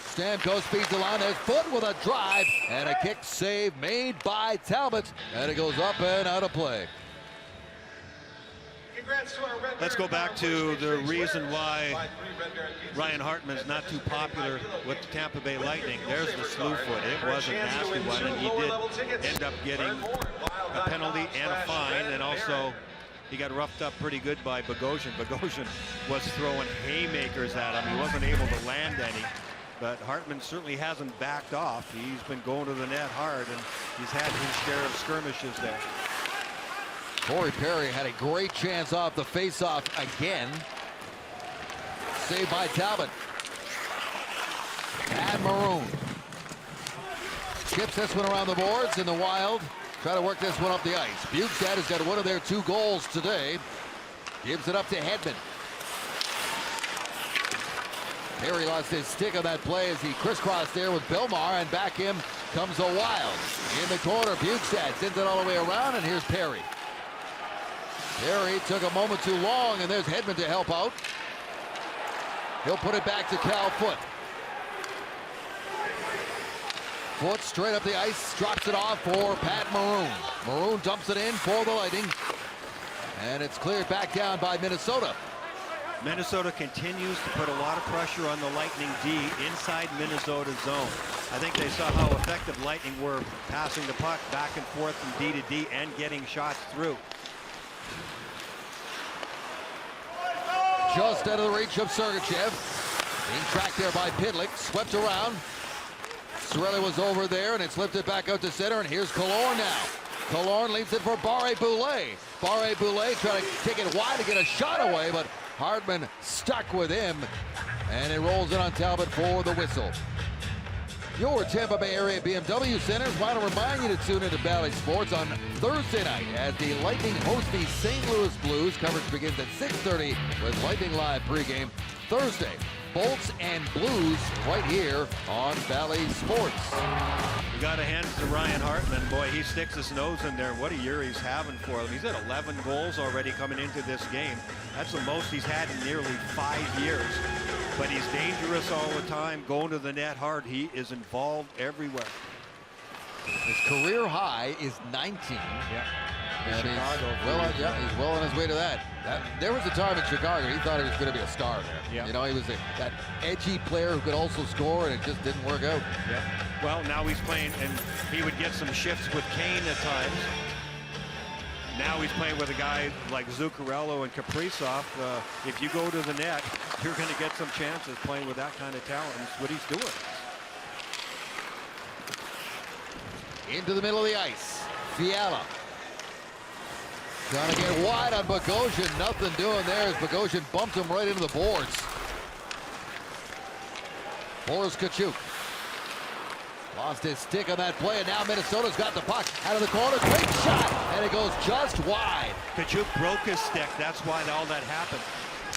Speaker 1: Stamkos feeds the line. There's Foot with a drive and a kick save made by Talbot. And it goes up and out of play.
Speaker 2: Let's go back to the reason why Ryan Hartman is not too popular with the Tampa Bay Lightning. There's the slew foot. It was a nasty one, and he did end up getting a penalty and a fine, and also he got roughed up pretty good by Bogosian. Bogosian was throwing haymakers at him. He wasn't able to land any, but Hartman certainly hasn't backed off. He's been going to the net hard, and he's had his share of skirmishes there.
Speaker 1: Corey Perry had a great chance off the face-off again. Saved by Talbot. And Maroon chips this one around the boards, and the Wild try to work this one up the ice. Bukestad has got one of their 2 goals today. Gives it up to Hedman. Perry lost his stick on that play as he crisscrossed there with Belmar, and back him comes the Wild. In the corner, Bukestad sends it all the way around, and here's Perry. Perry took a moment too long, and there's Hedman to help out. He'll put it back to Cal Foot. Foot straight up the ice, drops it off for Pat Maroon. Maroon dumps it in for the Lightning, and it's cleared back down by Minnesota.
Speaker 2: Minnesota continues to put a lot of pressure on the Lightning D inside Minnesota's zone. I think they saw how effective Lightning were passing the puck back and forth from D to D and getting shots through.
Speaker 1: Just out of the reach of Sergachev. Being tracked there by Pitlick. Swept around. Cirelli was over there, and it's lifted back out to center, and here's Killorn now. Killorn leaves it for Barré-Boulet. Barré-Boulet trying to take it wide to get a shot away, but Hartman stuck with him, and it rolls in on Talbot for the whistle. Your Tampa Bay area BMW Centers want to remind you to tune into Valley Sports on Thursday night as the Lightning host the St. Louis Blues. Coverage begins at 6:30 with Lightning Live pregame. Thursday, Bolts and Blues right here on Valley Sports.
Speaker 2: You got to hand it to Ryan Hartman. Boy, he sticks his nose in there. What a year he's having for them. He's at 11 goals already coming into this game. That's the most he's had in nearly 5 years. But he's dangerous all the time, going to the net hard. He is involved everywhere.
Speaker 1: His career high is 19.
Speaker 2: Yeah.
Speaker 1: And
Speaker 2: Chicago.
Speaker 1: he's well on his way to that. There was a time in Chicago he thought he was going to be a star there.
Speaker 2: Yeah.
Speaker 1: You know, he was that edgy player who could also score, and it just didn't work out.
Speaker 2: Yeah. Well, now he's playing, and he would get some shifts with Kane at times. Now he's playing with a guy like Zuccarello and Kaprizov. If you go to the net, you're going to get some chances playing with that kind of talent. That's what he's doing.
Speaker 1: Into the middle of the ice. Fiala. Trying to get wide on Bogosian. Nothing doing there as Bogosian bumped him right into the boards. Boris Tkachuk. Lost his stick on that play, and now Minnesota's got the puck out of the corner. Great shot, and it goes just wide.
Speaker 2: Tkachuk broke his stick. That's why all that happened.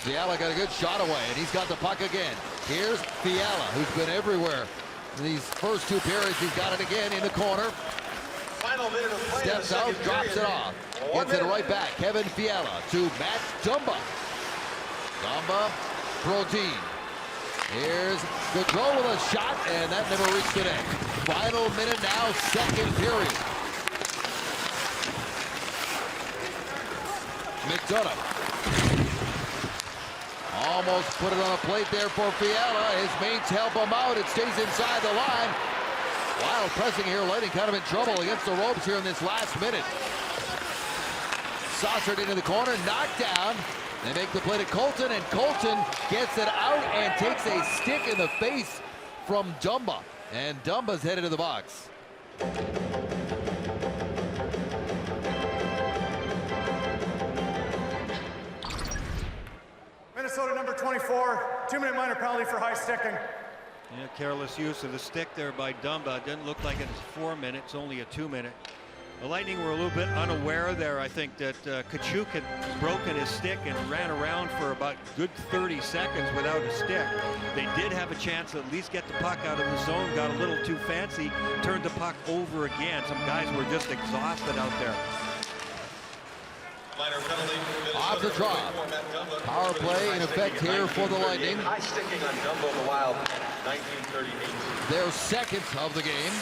Speaker 1: Fiala got a good shot away, and he's got the puck again. Here's Fiala, who's been everywhere. In these first 2 periods, he's got it again in the corner.
Speaker 5: Final minute of play.
Speaker 1: Steps out, drops it off. Gets it right back. Kevin Fiala to Matt Dumba. Dumba, Brodin. Here's Gaudreau with a shot, and that never reached the net. Final minute now, second period. McDonough almost put it on a plate there for Fiala. His mates help him out. It stays inside the line. Wild pressing here. Lightning kind of in trouble against the ropes here in this last minute. Saucered into the corner, knocked down. They make the play to Colton, and Colton gets it out and takes a stick in the face from Dumba. And Dumba's headed to the box.
Speaker 5: Minnesota number 24, 2-minute minor penalty for high sticking.
Speaker 2: Yeah, careless use of the stick there by Dumba. Didn't look like it was 4 minutes, only a 2-minute. The Lightning were a little bit unaware there. I think that Tkachuk had broken his stick and ran around for about good 30 seconds without a stick. They did have a chance to at least get the puck out of the zone, got a little too fancy, turned the puck over again. Some guys were just exhausted out there.
Speaker 1: Off the draw. Power play in effect here for the Lightning.
Speaker 6: High sticking on Dumbo the Wild, 1938.
Speaker 1: Their second of the game.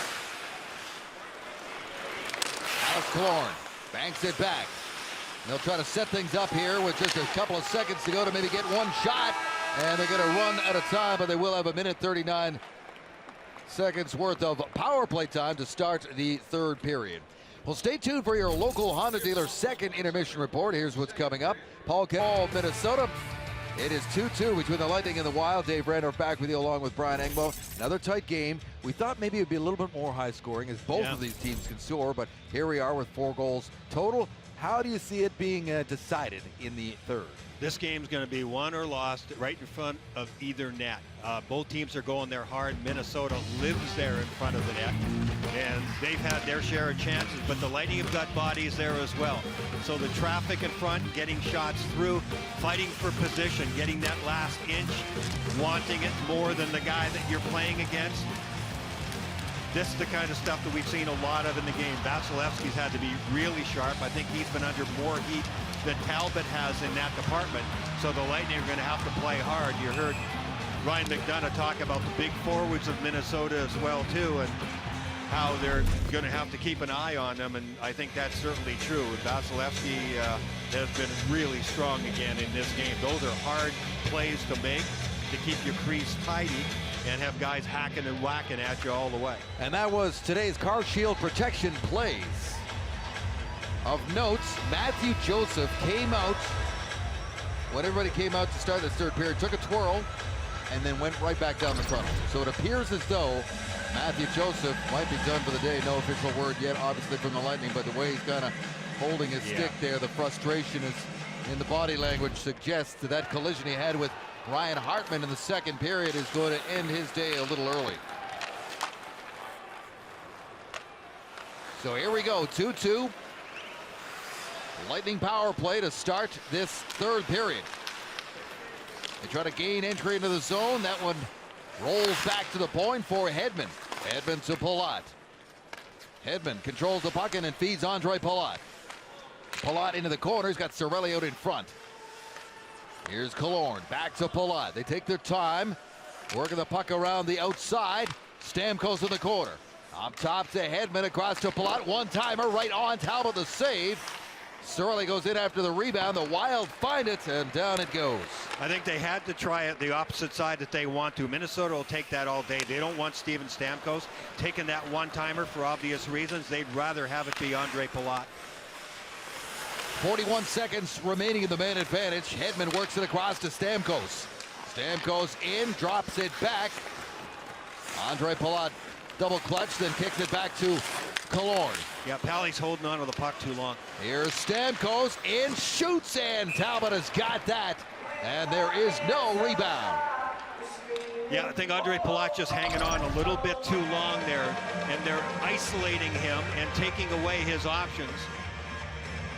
Speaker 1: Alex Killorn banks it back. They'll try to set things up here with just a couple of seconds to go to maybe get one shot. And they're going to run out of time, but they will have a minute 39 seconds worth of power play time to start the third period. Well, stay tuned for your local Honda dealer second intermission report. Here's what's coming up. Paul Kennel, Minnesota. It is 2-2 between the Lightning and the Wild. Dave Randorf back with you along with Brian Engbo. Another tight game. We thought maybe it would be a little bit more high scoring as both of these teams can score, but here we are with 4 goals total. How do you see it being decided in the third?
Speaker 2: This game's going to be won or lost right in front of either net. Both teams are going there hard. Minnesota lives there in front of the net, and they've had their share of chances, but the Lightning have got bodies there as well. So the traffic in front, getting shots through, fighting for position, getting that last inch, wanting it more than the guy that you're playing against. This is the kind of stuff that we've seen a lot of in the game. Vasilevsky's had to be really sharp. I think he's been under more heat than Talbot has in that department. So the Lightning are going to have to play hard. You heard Ryan McDonough talk about the big forwards of Minnesota as well, too, and how they're going to have to keep an eye on them, and I think that's certainly true. Vasilevsky has been really strong again in this game. Those are hard plays to make to keep your crease tidy and have guys hacking and whacking at you all the way.
Speaker 1: And that was today's Car Shield protection plays. Of note, Matthew Joseph came out when everybody came out to start this third period, took a twirl, and then went right back down the tunnel. So it appears as though Matthew Joseph might be done for the day. No official word yet, obviously, from the Lightning, but the way he's kind of holding his stick there, the frustration is in the body language suggests that collision he had with Ryan Hartman in the second period is going to end his day a little early. So here we go, 2-2. Lightning power play to start this third period. They try to gain entry into the zone. That one rolls back to the point for Hedman. Hedman to Palat. Hedman controls the puck and feeds Andre Palat. Palat into the corner. He's got Cirelli out in front. Here's Killorn. Back to Palat. They take their time. Working the puck around the outside. Stamkos in the corner. Up top to Hedman. Across to Palat. One-timer right on Talbot the save. Cirelli goes in after the rebound. The Wild find it, and down it goes. I
Speaker 2: think they had to try it the opposite side that they want to. Minnesota will take that all day. They don't want Steven Stamkos taking that one-timer for obvious reasons. They'd rather have it be Andre Palat.
Speaker 1: 41 seconds remaining in the man advantage. Hedman works it across to Stamkos. Stamkos in, drops it back. Andre Palat double clutch, then kicks it back to Killorn.
Speaker 2: Yeah, Pally's holding on to the puck too long.
Speaker 1: Here's Stamkos in, shoots, and Talbot has got that. And there is no rebound.
Speaker 2: Yeah, I think Andre Palat just hanging on a little bit too long there, and they're isolating him and taking away his options.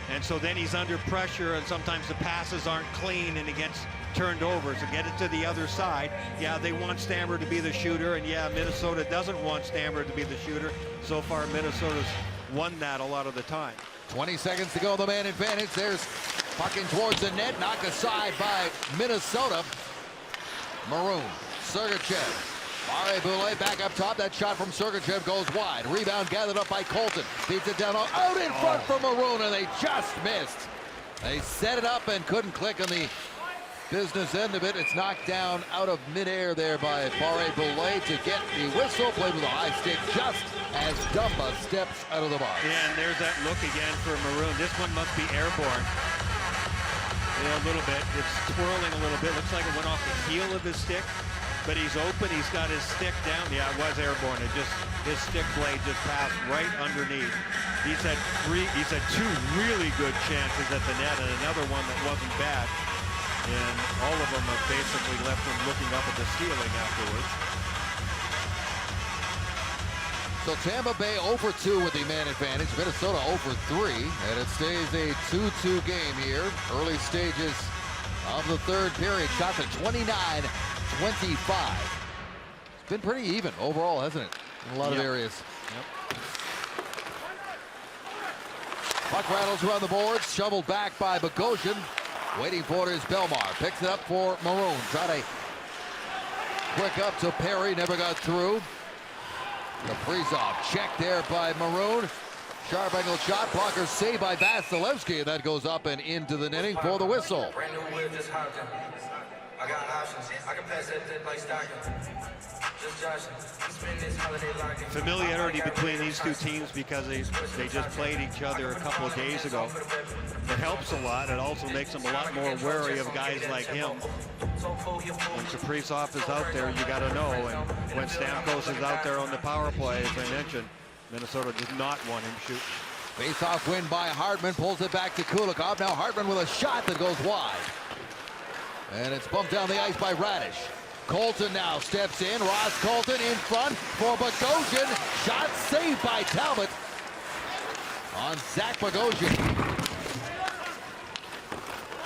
Speaker 2: And so then he's under pressure, and sometimes the passes aren't clean and he gets turned over. So get it to the other side. Yeah, they want Stammer to be the shooter, and yeah, Minnesota doesn't want Stammer to be the shooter. So far, Minnesota's won that a lot of the time.
Speaker 1: 20 seconds to go, the man advantage. There's pucking towards the net, knocked aside by Minnesota. Maroon Sergachev. Barre Boulet back up top. That shot from Sergachev goes wide. Rebound gathered up by Colton. Beats it down out in front for Maroon, and they just missed. They set it up and couldn't click on the business end of it. It's knocked down out of midair there by Barre Boulet to get the whistle. Played with a high stick just as Dumba steps out of the box.
Speaker 2: Yeah, and there's that look again for Maroon. This one must be airborne. Yeah, a little bit. It's twirling a little bit. Looks like it went off the heel of his stick, but he's open. He's got his stick down. Yeah, it was airborne. It just, his stick blade just passed right underneath. He's had two really good chances at the net and another one that wasn't bad. And all of them have basically left him looking up at the ceiling afterwards.
Speaker 1: So Tampa Bay 0-for-2 with the man advantage. Minnesota 0-for-3, and it stays a 2-2 game here. Early stages of the third period. Shots at 29-25. It's been pretty even overall, hasn't it? In a lot of areas. Puck rattles around the boards. Shoveled back by Bogosian. Waiting for it is Belmar. Picks it up for Maroon. Try to quick up to Perry. Never got through. Kaprizov checked there by Maroon. Sharp angle shot. Blocker saved by Vasilevsky. And that goes up and into the netting for the whistle.
Speaker 7: Brand new whip, just hopped in. I got options. I can pass that like stocking. Just joshing. Spend this holiday locking.
Speaker 2: Familiarity between these two teams because they just played each other a couple of days ago. It helps a lot. It also makes them a lot more wary of guys like him. When Kaprizov is out there, you got to know. And when Stamkos is out there on the power play, as I mentioned, Minnesota does not want him shooting.
Speaker 1: Face-off win by Hartman. Pulls it back to Kulikov. Now Hartman with a shot that goes wide. And it's bumped down the ice by Radish. Colton now steps in. Ross Colton in front for Bogosian. Shot saved by Talbot on Zach Bogosian.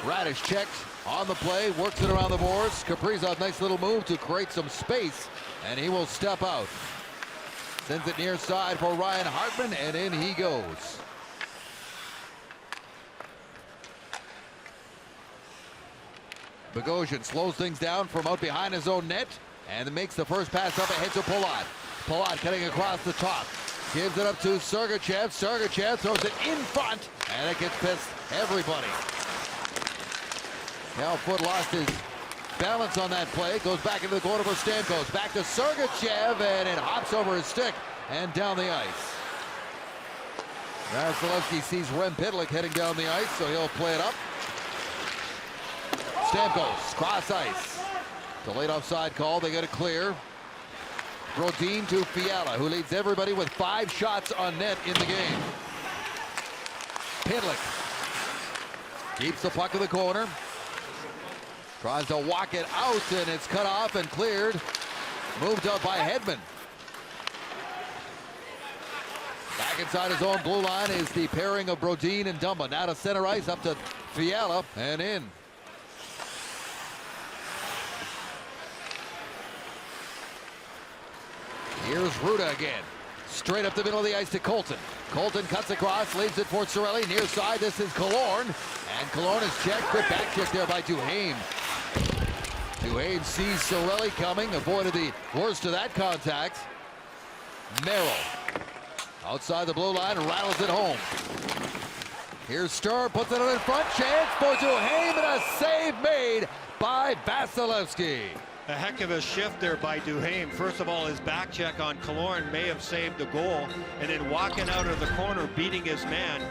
Speaker 1: Radish checked on the play, works it around the boards. Kaprizov, nice little move to create some space, and he will step out. Sends it near side for Ryan Hartman, and in he goes. Bogosian slows things down from out behind his own net and makes the first pass up ahead to Palat. Palat cutting across the top. Gives it up to Sergachev. Sergachev throws it in front, and it gets past everybody. Cal Foote lost his balance on that play. Goes back into the corner for Stamkos. Back to Sergachev, and it hops over his stick and down the ice. Vasilevsky sees Rem Pitlick heading down the ice, so he'll play it up. Stamkos, cross ice. Delayed offside call. They get it clear. Brodin to Fiala, who leads everybody with 5 shots on net in the game. Pitlick keeps the puck in the corner. Tries to walk it out, and it's cut off and cleared. Moved up by Hedman. Back inside his own blue line is the pairing of Brodin and Dumba. Now to center ice, up to Fiala, and in. Here's Ruda again. Straight up the middle of the ice to Colton. Colton cuts across, leaves it for Cirelli. Near side, this is Killorn. And Killorn is checked. Quick back check there by Duhaime. Duhaime sees Cirelli coming, avoided the worst of that contact. Merrill outside the blue line, rattles it home. Here's Sturr, puts it in front. Chance for Duhaime, and a save made by Vasilevsky.
Speaker 2: A heck of a shift there by Duhaime. First of all, his back check on Killorn may have saved the goal, and then walking out of the corner, beating his man.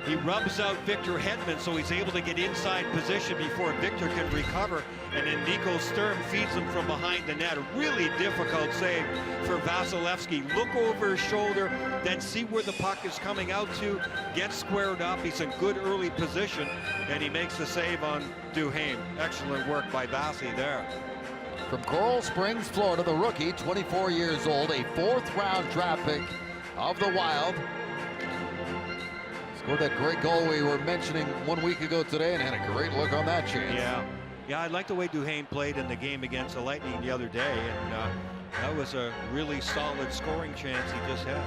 Speaker 2: He rubs out Victor Hedman, so he's able to get inside position before Victor can recover, and then Nico Sturm feeds him from behind the net. A really difficult save for Vasilevsky. Look over his shoulder, then see where the puck is coming out to, get squared up. He's in good early position, and he makes the save on Duhaime. Excellent work by Vasi there.
Speaker 1: From Coral Springs, Florida, the rookie, 24 years old, a 4th-round draft pick of the Wild. Scored that great goal we were mentioning 1 week ago today and had a great look on that chance.
Speaker 2: Yeah, I like the way Duhaime played in the game against the Lightning the other day, and that was a really solid scoring chance he just had.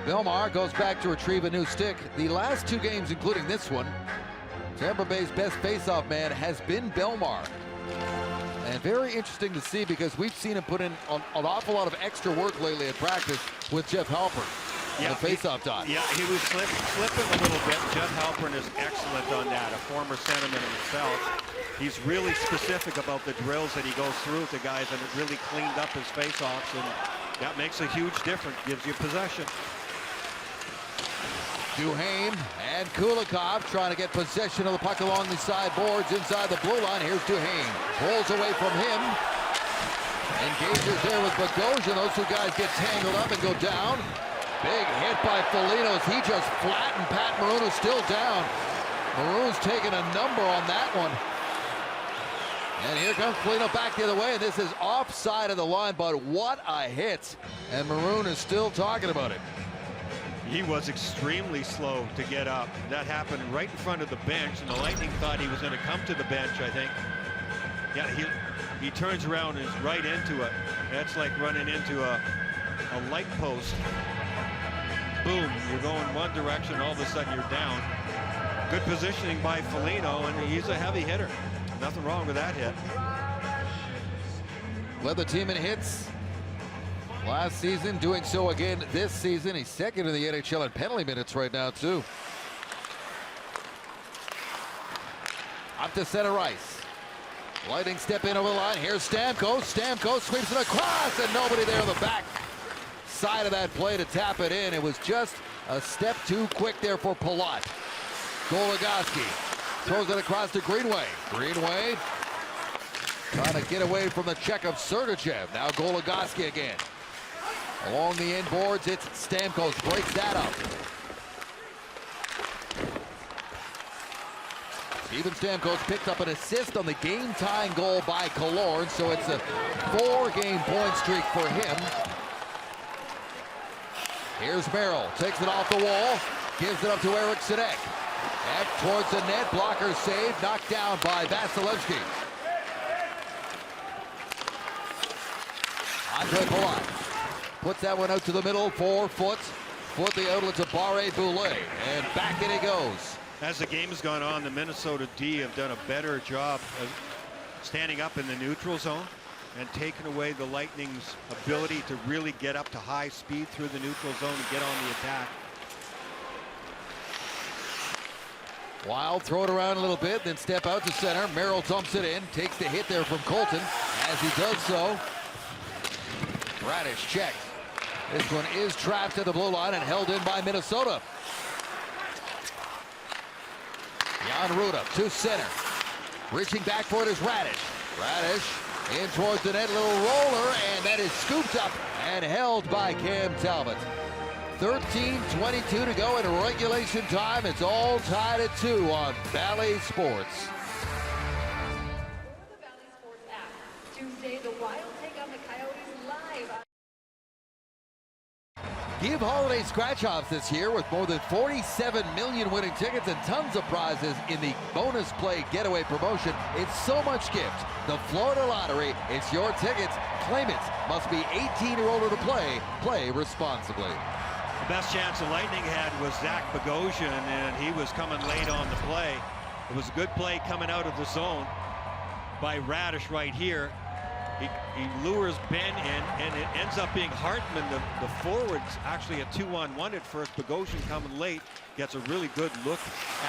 Speaker 1: Belmar goes back to retrieve a new stick. The last 2 games, including this one, Tampa Bay's best faceoff man has been Belmar. And very interesting to see because we've seen him put in an awful lot of extra work lately at practice with Jeff Halpern.
Speaker 2: Yeah,
Speaker 1: the face-off dot.
Speaker 2: Yeah, he was slipping a little bit. Jeff Halpern is excellent on that, a former centerman himself. He's really specific about the drills that he goes through with the guys, and it really cleaned up his face-offs, and that makes a huge difference, gives you possession.
Speaker 1: Duhaime and Kulikov trying to get possession of the puck along the side boards inside the blue line. Here's Duhaime. Pulls away from him. Engages there with Bogosian. Those two guys get tangled up and go down. Big hit by Foligno as he just flattened Pat Maroon, who's still down. Maroon's taking a number on that one. And here comes Foligno back the other way, and this is offside of the line, but what a hit. And Maroon is still talking about it.
Speaker 2: He was extremely slow to get up. That happened right in front of the bench, and the Lightning thought he was going to come to the bench, I think. Yeah, he turns around and is right into it. That's like running into a light post. Boom, you're going one direction, all of a sudden you're down. Good positioning by Foligno, and he's a heavy hitter. Nothing wrong with that hit.
Speaker 1: Led the team in hits last season, doing so again this season. He's second in the NHL in penalty minutes right now, too. Up to center ice. Lightning step in over the line. Here's Stamkos. Stamkos sweeps it across, and nobody there on the back side of that play to tap it in. It was just a step too quick there for Palat. Goligoski throws it across to Greenway. Greenway trying to get away from the check of Sergachev. Now Goligoski again. Along the end boards, it's Stamkos. Breaks that up. Steven Stamkos picked up an assist on the game-tying goal by Killorn, so it's a 4-game point streak for him. Here's Merrill, takes it off the wall, gives it up to Eric Sedek. Back towards the net, blocker save, knocked down by Vasilevsky. Andre Palat puts that one out to the middle, 4 foot. Foot the outlet to Barre Boulet, and back in he goes.
Speaker 2: As the game has gone on, the Minnesota D have done a better job of standing up in the neutral zone and taking away the Lightning's ability to really get up to high speed through the neutral zone and get on the attack.
Speaker 1: Wild, throw it around a little bit, then step out to center. Merrill dumps it in, takes the hit there from Colton. As he does so, Radish checked. This one is trapped at the blue line and held in by Minnesota. Jan Ruda to center. Reaching back for it is Radish. Radish in towards the net, little roller, and that is scooped up and held by Cam Talbot. 13:22 to go in regulation time. It's all tied at 2 on Valley Sports.
Speaker 4: Or the Valley Sports app. Tuesday, the Wild take on the Coyotes live.
Speaker 1: Give holiday scratch-offs this year with more than 47 million winning tickets and tons of prizes in the bonus play getaway promotion. It's so much gift. The Florida Lottery, it's your tickets. Claim it. Must be 18 or older to play. Play responsibly.
Speaker 2: The best chance the Lightning had was Zach Bogosian, and he was coming late on the play. It was a good play coming out of the zone by Radish right here. He lures Ben in, and it ends up being Hartman, the forwards, actually a 2-on-1 at first. Bogosian coming late, gets a really good look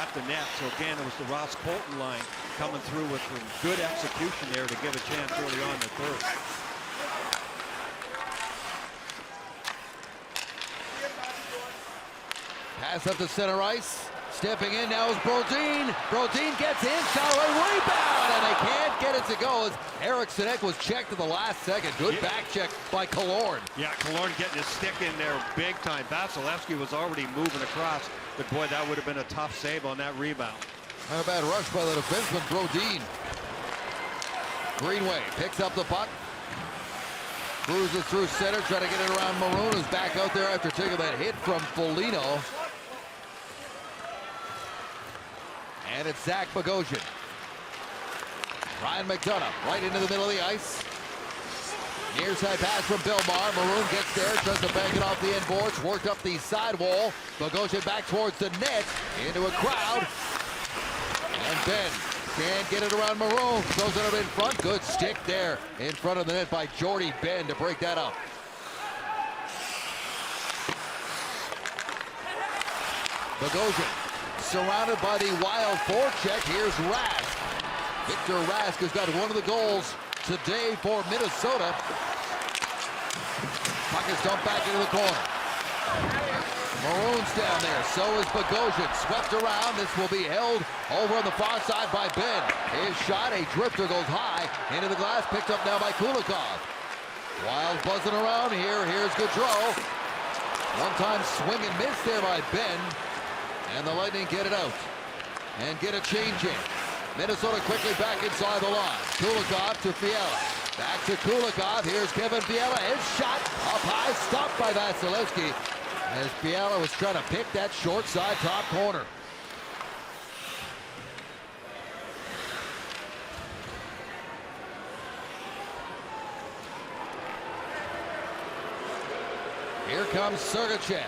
Speaker 2: at the net. So again, it was the Ross Colton line coming through with some good execution there to give a chance early on in the third.
Speaker 1: Pass up to center ice. Stepping in now is Brodin. Brodin gets in, Sauer rebound, and they can't get it to go as Eric Sedek was checked at the last second. Good back check by Killorn.
Speaker 2: Yeah, Killorn getting his stick in there big time. Vasilevsky was already moving across, but boy, that would have been a tough save on that rebound.
Speaker 1: Not a bad rush by the defenseman, Brodin. Greenway picks up the puck. Cruises through center, trying to get it around Maroon, who's back out there after taking that hit from Foligno. And it's Zach Bogosian. Ryan McDonough right into the middle of the ice. Near side pass from Belmar. Maroon gets there, tries to bang it off the end boards, worked up the side wall. Bogosian back towards the net, into a crowd. And Ben Can't get it around Maroon. Throws it up in front. Good stick there in front of the net by Jordy Ben to break that up. Bogosian surrounded by the Wild forecheck. Here's Rask. Victor Rask has got one of the goals today for Minnesota. Puck is dumped back into the corner. Maroon's down there. So is Bogosian. Swept around. This will be held over on the far side by Ben. His shot, a drifter, goes high into the glass. Picked up now by Kulikov. Wild buzzing around here. Here's Gaudreau. One-time swing and miss there by Ben. And the Lightning get it out and get a change in. Minnesota quickly back inside the line. Kulikov to Fiala. Back to Kulikov. Here's Kevin Fiala. His shot up high, stopped by Vasilevsky as Fiala was trying to pick that short side top corner. Here comes Sergachev.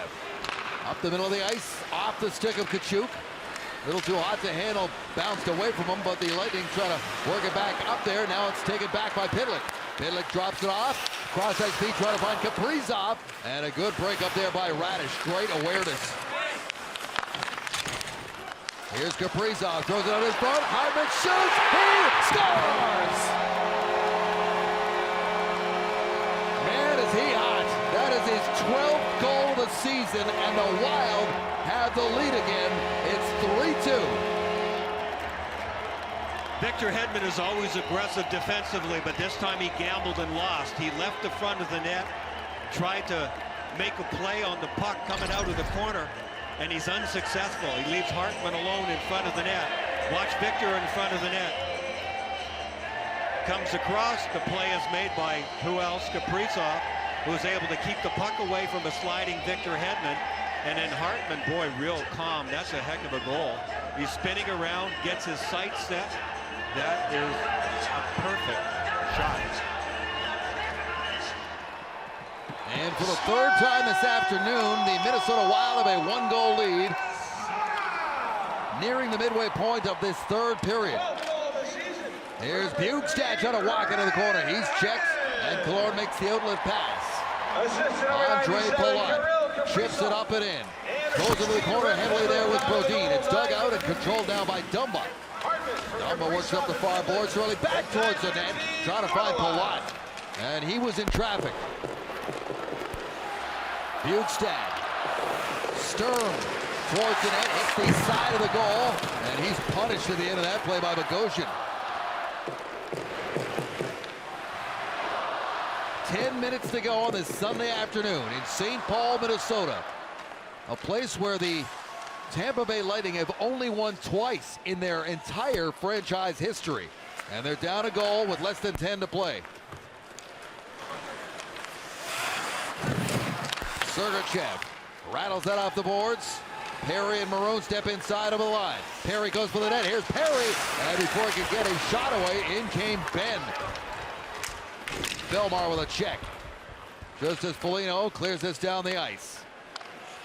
Speaker 1: Up the middle of the ice, off the stick of Tkachuk. A little too hot to handle, bounced away from him, but the Lightning try to work it back up there. Now it's taken back by Pitlick. Pitlick drops it off. Cross ice feet trying to find Kaprizov. And a good break up there by Radish. Great awareness. Here's Kaprizov, throws it on his front. Hartman shoots, he scores! Man, is he hot. That is his 12th goal of the season, and the Wild have the lead again. It's 3-2.
Speaker 2: Victor Hedman is always aggressive defensively, but this time he gambled and lost. He left the front of the net, tried to make a play on the puck coming out of the corner, and he's unsuccessful. He leaves Hartman alone in front of the net. Watch Victor in front of the net. Comes across, the play is made by who else? Kaprizov, who was able to keep the puck away from a sliding Victor Hedman. And then Hartman, boy, real calm. That's a heck of a goal. He's spinning around, gets his sights set. That is a perfect shot.
Speaker 1: And for the third time this afternoon, the Minnesota Wild have a one-goal lead, nearing the midway point of this third period. Here's Bukestad trying to walk into the corner. He's checked, and Killorn makes the outlet pass. Andre Palat chips it up and in. Goes into the corner heavily there with Brodin. It's dug out and controlled now by Dumba. Dumba works up the far boards, really back towards the net, trying to find Palat. And he was in traffic. Bukestad. Sturm towards the net, hits the side of the goal, and he's punished at the end of that play by Bogosian. 10 minutes to go on this Sunday afternoon in St. Paul, Minnesota. A place where the Tampa Bay Lightning have only won twice in their entire franchise history. And they're down a goal with less than 10 to play. Sergachev rattles that off the boards. Perry and Maroon step inside of the line. Perry goes for the net. Here's Perry. And before he could get his shot away, in came Ben. Belmar with a check. Just as Foligno clears this down the ice.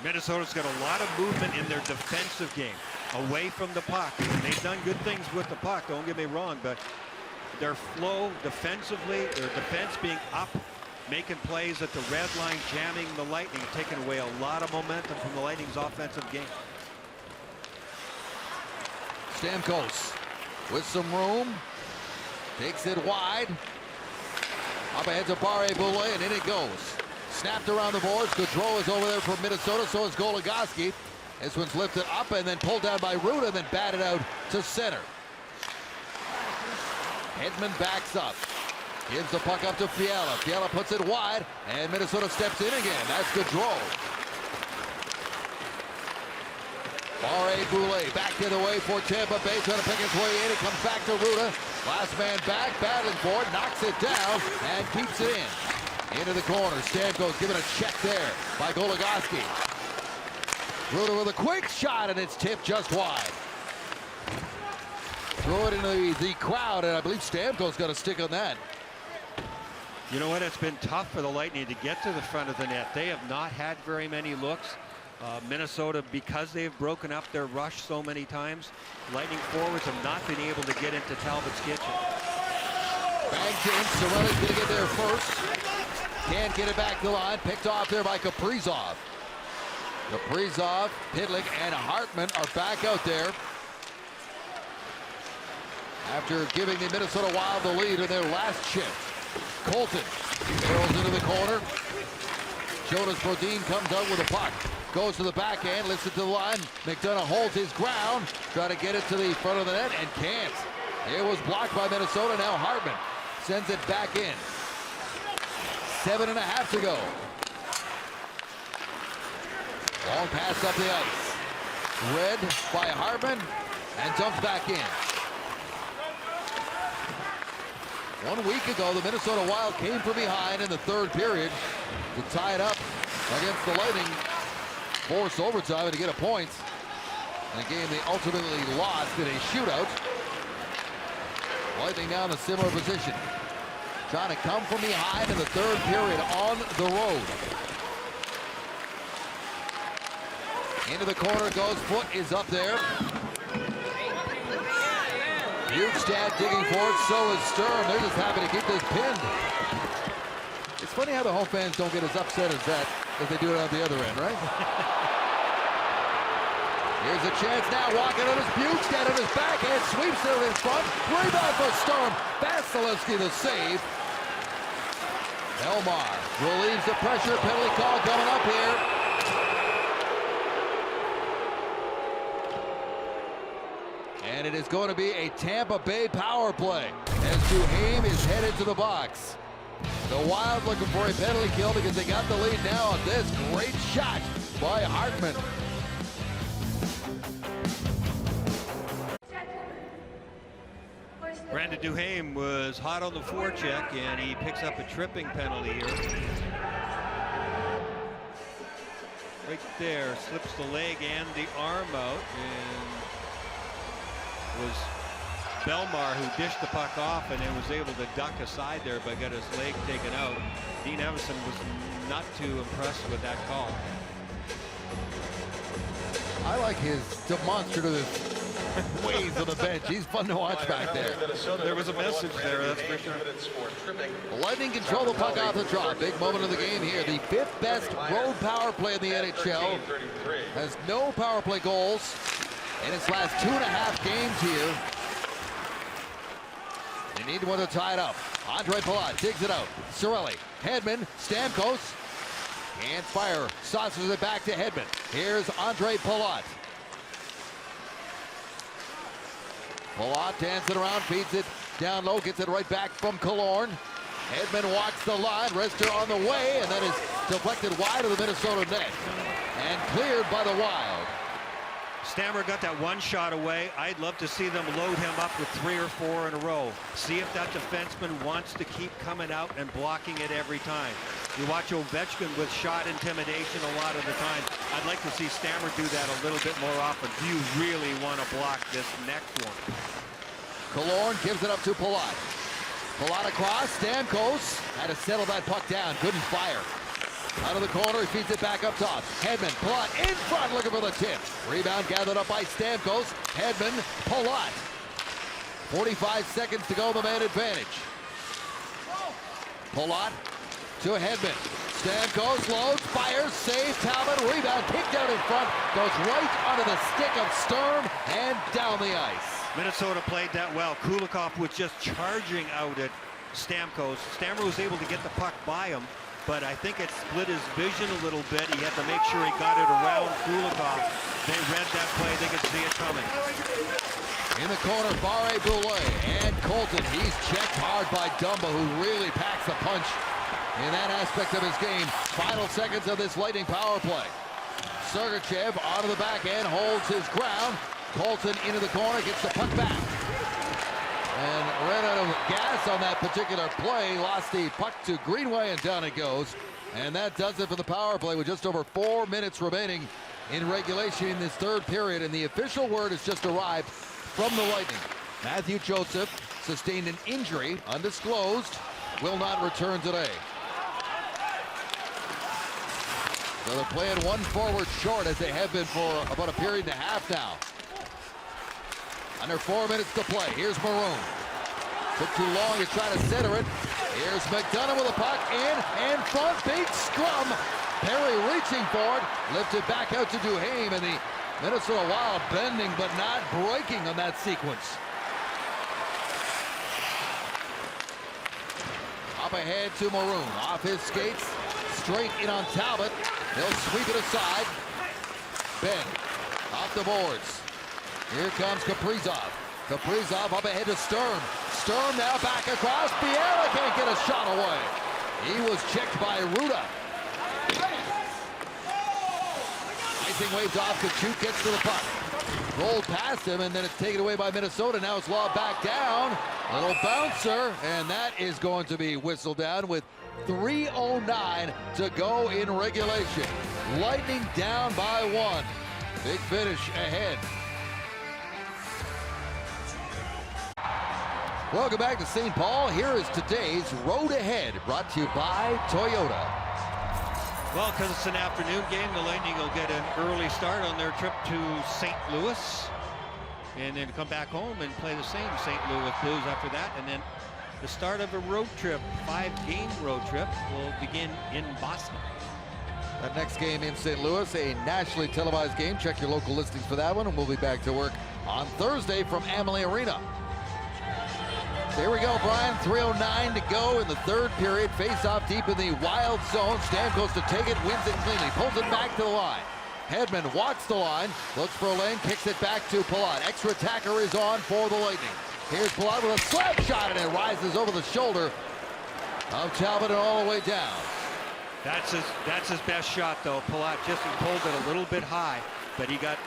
Speaker 2: Minnesota's got a lot of movement in their defensive game, away from the puck. And they've done good things with the puck, don't get me wrong, but their flow defensively, their defense being up, making plays at the red line, jamming the Lightning, taking away a lot of momentum from the Lightning's offensive game.
Speaker 1: Stamkos with some room. Takes it wide. Up ahead to Barré-Boulet, and in it goes. Snapped around the boards. Gaudreau is over there for Minnesota, so is Goligoski. This one's lifted up and then pulled down by Ruda, and then batted out to center. Hedman backs up. Gives the puck up to Fiala. Fiala puts it wide, and Minnesota steps in again. That's Gaudreau. Barré-Boulet back the other way for Tampa Bay, trying to pick his way in. It comes back to Ruda. Last man back, battling for it, knocks it down, and keeps it in. Into the corner. Stamkos given a check there by Goligoski. Ruda with a quick shot, and it's tipped just wide. Throw it into the crowd, and I believe Stamkos got a stick on that.
Speaker 2: You know what? It's been tough for the Lightning to get to the front of the net. They have not had very many looks. Minnesota, because they've broken up their rush so many times, Lightning forwards have not been able to get into Talbot's kitchen.
Speaker 1: Banked in. Cirelli's going to get there first. Can't get it back to the line. Picked off there by Kaprizov. Kaprizov, Pitlick, and Hartman are back out there after giving the Minnesota Wild the lead in their last shift. Colton throws into the corner. Jonas Brodin comes out with a puck. Goes to the backhand, lifts it to the line. McDonough holds his ground, trying to get it to the front of the net, and can't. It was blocked by Minnesota. Now Hartman sends it back in. 7.5 to go. Long pass up the ice. Read by Hartman and dumped back in. 1 week ago, the Minnesota Wild came from behind in the third period to tie it up against the Lightning. Forced overtime to get a point. In a game they ultimately lost in a shootout. Lightning now in a similar position. Trying to come from behind in the third period on the road. Into the corner goes. Foot is up there. Bjugstad digging for it. So is Sturm. They're just happy to keep this pinned. It's funny how the home fans don't get as upset as that as they do it on the other end, right? Here's a chance now. Walking on his Bjugstad on his backhand. Sweeps it in front. Rebound for Sturm. Vasilevsky the save. Elmar relieves the pressure. Penalty call coming up here. And it is going to be a Tampa Bay power play as Duhaime is headed to the box. The Wild looking for a penalty kill because they got the lead now on this great shot by Hartman.
Speaker 2: Brandon Duhaime was hot on the forecheck, and he picks up a tripping penalty here. Right there, slips the leg and the arm out, and was Belmar who dished the puck off and then was able to duck aside there but got his leg taken out. Dean Evason was not too impressed with that call.
Speaker 1: I like his demonstrative ways on the bench. He's fun to watch back there.
Speaker 2: There was a message there, that's for sure.
Speaker 1: The Lightning control the puck off the draw. Big moment of the game here. The 5th best road power play in the NHL. Has no power play goals in its last 2.5 games here. They need one to tie it up. Andre Palat digs it out. Cirelli, Hedman, Stamkos. Can't fire. Saucers it back to Hedman. Here's Andre Palat. Palat dancing around, feeds it down low, gets it right back from Killorn. Hedman walks the line, Rester on the way, and then is deflected wide of the Minnesota net. And cleared by the Wild.
Speaker 2: Stammer got that one shot away. I'd love to see them load him up with 3 or 4 in a row. See if that defenseman wants to keep coming out and blocking it every time. You watch Ovechkin with shot intimidation a lot of the time. I'd like to see Stammer do that a little bit more often. Do you really want to block this next one?
Speaker 1: Killorn gives it up to Palat. Palat across. Stamkos had to settle that puck down. Couldn't fire. Out of the corner, he feeds it back up top. Hedman, Palat in front, looking for the tip. Rebound gathered up by Stamkos. Hedman, Palat. 45 seconds to go, the man advantage. Palat to Hedman. Stamkos loads, fires, saves, Talbot, rebound, kicked out in front, goes right onto the stick of Sturm and down the ice.
Speaker 2: Minnesota played that well. Kulikov was just charging out at Stamkos. Stammer was able to get the puck by him, but I think it split his vision a little bit. He had to make sure he got it around Kulikov. They read that play. They could see it coming.
Speaker 1: In the corner, Barré-Boulet and Colton. He's checked hard by Dumba, who really packs a punch in that aspect of his game. Final seconds of this Lightning power play. Sergachev onto the backhand, holds his ground. Colton into the corner, gets the puck back. And ran out of gas on that particular play. Lost the puck to Greenway, and down it goes. And that does it for the power play with just over 4 minutes remaining in regulation in this third period. And the official word has just arrived from the Lightning. Matthew Joseph sustained an injury, undisclosed, will not return today. So they're playing one forward short as they have been for about a period and a half now. Under 4 minutes to play. Here's Maroon. Took too long to try to center it. Here's McDonough with a puck in and front. Big scrum. Perry reaching for it. Lifted back out to Duhaime, and the Minnesota Wild bending but not breaking on that sequence. Up ahead to Maroon. Off his skates. Straight in on Talbot. He'll sweep it aside. Ben off the boards. Here comes Kaprizov. Kaprizov up ahead to Sturm. Sturm now back across. Biella can't get a shot away. He was checked by Ruda. Icing waves off. Kachuk gets to the puck. Rolled past him, and then it's taken away by Minnesota. Now it's lobbed back down. Little bouncer, and that is going to be whistled down with 3:09 to go in regulation. Lightning down by 1. Big finish ahead. Welcome back to St. Paul. Here is today's Road Ahead, brought to you by Toyota.
Speaker 2: Well, because it's an afternoon game, the Lightning will get an early start on their trip to St. Louis, and then come back home and play the same St. Louis Blues after that. And then the start of a road trip, 5-game road trip, will begin in Boston.
Speaker 1: That next game in St. Louis, a nationally televised game. Check your local listings for that one, and we'll be back to work on Thursday from Amalie Arena. So here we go, Brian. 3:09 to go in the third period. Face-off deep in the Wild zone. Stamkos to take it, wins it cleanly, pulls it back to the line. Hedman walks the line, looks for a lane, kicks it back to Palat. Extra attacker is on for the Lightning. Here's Palat with a slap shot, and it rises over the shoulder of Talbot and all the way down.
Speaker 2: That's his best shot, though. Palat just pulled it a little bit high, but he got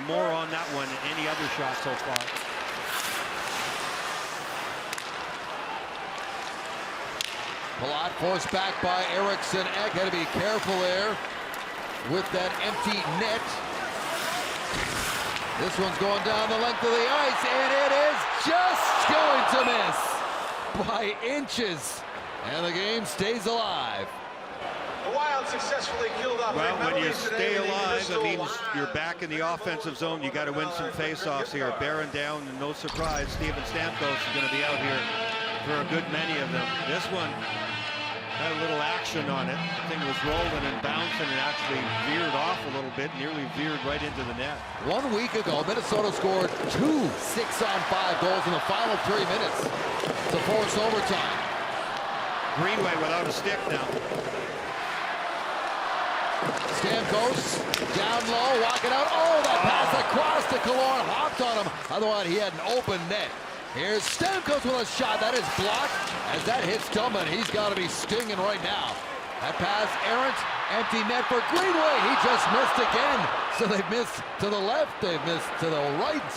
Speaker 2: more on that one than any other shot so far.
Speaker 1: Palat forced back by Eriksson Ek. Had to be careful there with that empty net. This one's going down the length of the ice, and it is just going to miss by inches. And the game stays alive.
Speaker 5: The Wild successfully killed off.
Speaker 2: Well, when you stay alive, that means you're back in the offensive zone. You got to win some faceoffs here. Bearing down, and no surprise, Steven Stamkos is going to be out here for a good many of them. This one had a little action on it. The thing was rolling and bouncing and actually veered off a little bit, nearly veered right into the net.
Speaker 1: 1 week ago, Minnesota scored 2 6-on-5 goals in the final 3 minutes to force overtime.
Speaker 2: Greenway without a stick now.
Speaker 1: Stamkos down low, walking out. Oh, that pass across to Killorn, hopped on him. Otherwise, he had an open net. Here's Stamkos with a shot. That is blocked as that hits Tillman. He's got to be stinging right now. That pass errant, empty net for Greenway. He just missed again. So they've missed to the left, they've missed to the right.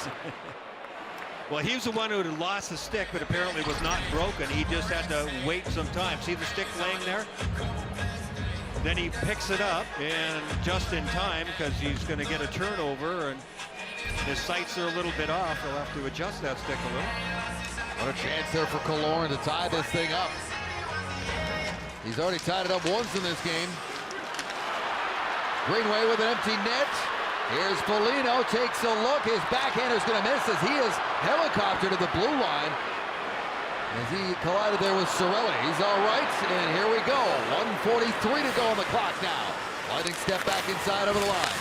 Speaker 2: Well, he was the one who had lost the stick, but apparently was not broken. He just had to wait some time. See the stick laying there? Then he picks it up, and just in time, because he's going to get a turnover, and his sights are a little bit off. He'll have to adjust that stick a little.
Speaker 1: What a chance there for Killorn to tie this thing up. He's already tied it up once in this game. Greenway with an empty net. Here's Foligno, takes a look. His backhander's going to miss as he is helicoptered to the blue line. As he collided there with Cirelli. He's all right, and here we go. 1:43 to go on the clock now. Lightning step back inside over the line.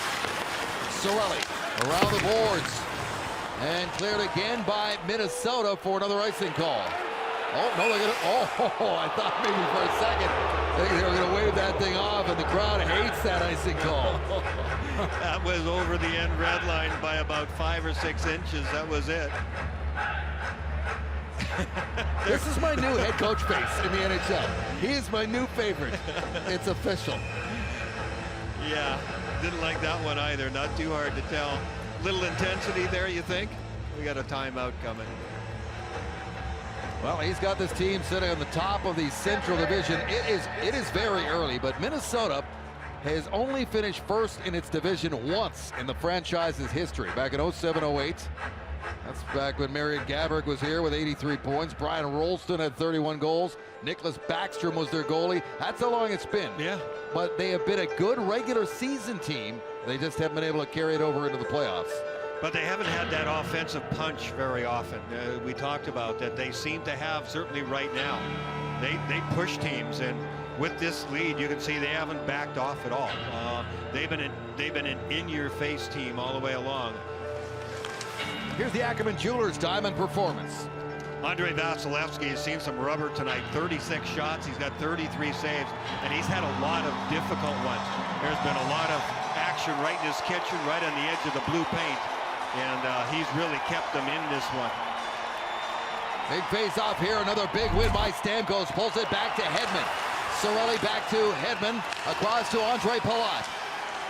Speaker 1: Cirelli around the boards. And cleared again by Minnesota for another icing call. Oh, no, they're going to... Oh, I thought maybe for a second they were going to wave that thing off, and the crowd hates that icing call.
Speaker 2: That was over the end red line by about 5 or 6 inches. That was it.
Speaker 1: This is my new head coach face in the NHL. He is my new favorite. It's official.
Speaker 2: Yeah, didn't like that one either. Not too hard to tell. Little intensity there, you think? We got a timeout coming.
Speaker 1: Well, he's got this team sitting on the top of the Central Division. It is very early, but Minnesota has only finished first in its division once in the franchise's history, back in 07-08. That's back when Marion Gaborik was here with 83 points. Brian Rolston had 31 goals. Nicholas Backstrom was their goalie. That's how long it's been.
Speaker 2: Yeah.
Speaker 1: But they have been a good regular season team. They just haven't been able to carry it over into the playoffs.
Speaker 2: But they haven't had that offensive punch very often. We talked about that. They seem to have, certainly right now. They push teams, and with this lead, you can see they haven't backed off at all. They've been an in-your-face team all the way along.
Speaker 1: Here's the Ackerman Jewelers Diamond Performance.
Speaker 2: Andrei Vasilevsky has seen some rubber tonight. 36 shots. He's got 33 saves, and he's had a lot of difficult ones. There's been a lot of action right in his kitchen, right on the edge of the blue paint, and he's really kept them in this one.
Speaker 1: Big face-off here. Another big win by Stamkos. Pulls it back to Hedman. Cirelli back to Hedman. Across to Andre Palat.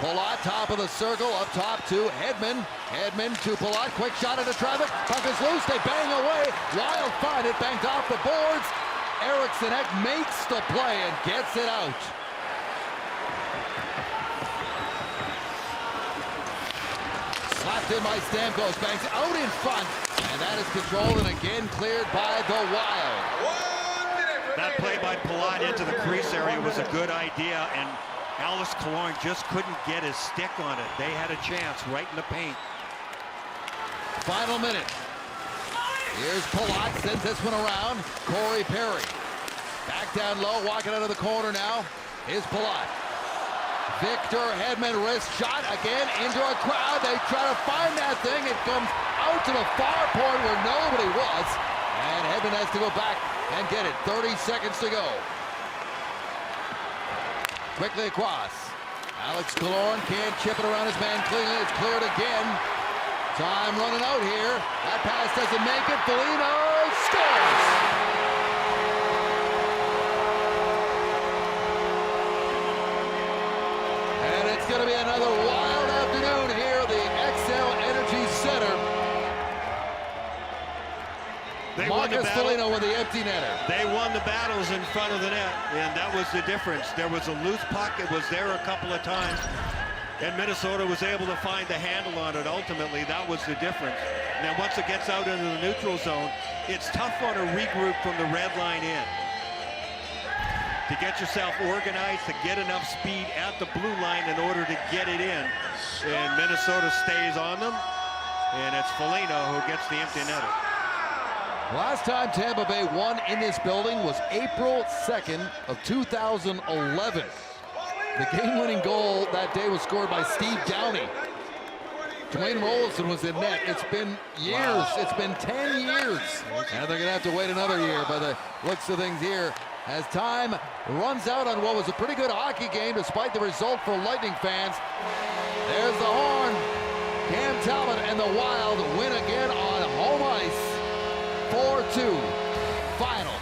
Speaker 1: Palat, top of the circle, up top to Hedman. Hedman to Palat. Quick shot into traffic. Puck is loose. They bang away. Wild find it. Banged off the boards. Eriksson Ek makes the play and gets it out. Slapped in by Stamkos. Bangs out in front. And that is controlled and again cleared by the Wild.
Speaker 2: That play by Palat into the crease area was a good idea, and Alex Killorn just couldn't get his stick on it. They had a chance right in the paint.
Speaker 1: Final minute. Here's Palat, sends this one around. Corey Perry. Back down low, walking out of the corner now. Here's Palat. Victor Hedman wrist shot again into a crowd. They try to find that thing. It comes out to the far point where nobody was. And Hedman has to go back and get it. 30 seconds to go. Quickly across. Alex Killorn can't chip it around his man cleanly. It's cleared again. Time running out here. That pass doesn't make it. Foligno scores! And it's going to be another wild afternoon here at the XL Energy Center. Marcus Foligno with the empty netter.
Speaker 2: They won the battles in front of the net, and that was the difference. There was a loose puck. It was there a couple of times, and Minnesota was able to find the handle on it. Ultimately, that was the difference. Now, once it gets out into the neutral zone, it's tough on a regroup from the red line in. To get yourself organized, to get enough speed at the blue line in order to get it in. And Minnesota stays on them, and it's Foligno who gets the empty netter.
Speaker 1: Last time Tampa Bay won in this building was April 2nd of 2011. The game-winning goal that day was scored by Steve Downey. Dwayne Rolison was in net. It's been years. Wow. It's been 10 years. And they're going to have to wait another year by the looks of things here as time runs out on what was a pretty good hockey game despite the result for Lightning fans. There's the horn. Cam Talbot and the Wild win again on home ice. 4-2 final.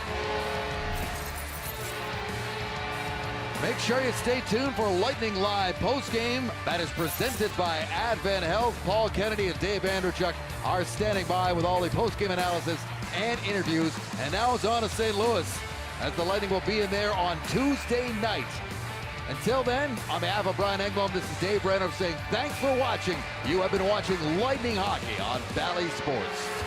Speaker 1: Make sure you stay tuned for Lightning Live postgame that is presented by Advent Health. Paul Kennedy and Dave Andrechuk are standing by with all the postgame analysis and interviews. And now it's on to St. Louis as the Lightning will be in there on Tuesday night. Until then, on behalf of Brian Engblom, this is Dave Brenner saying thanks for watching. You have been watching Lightning Hockey on Valley Sports.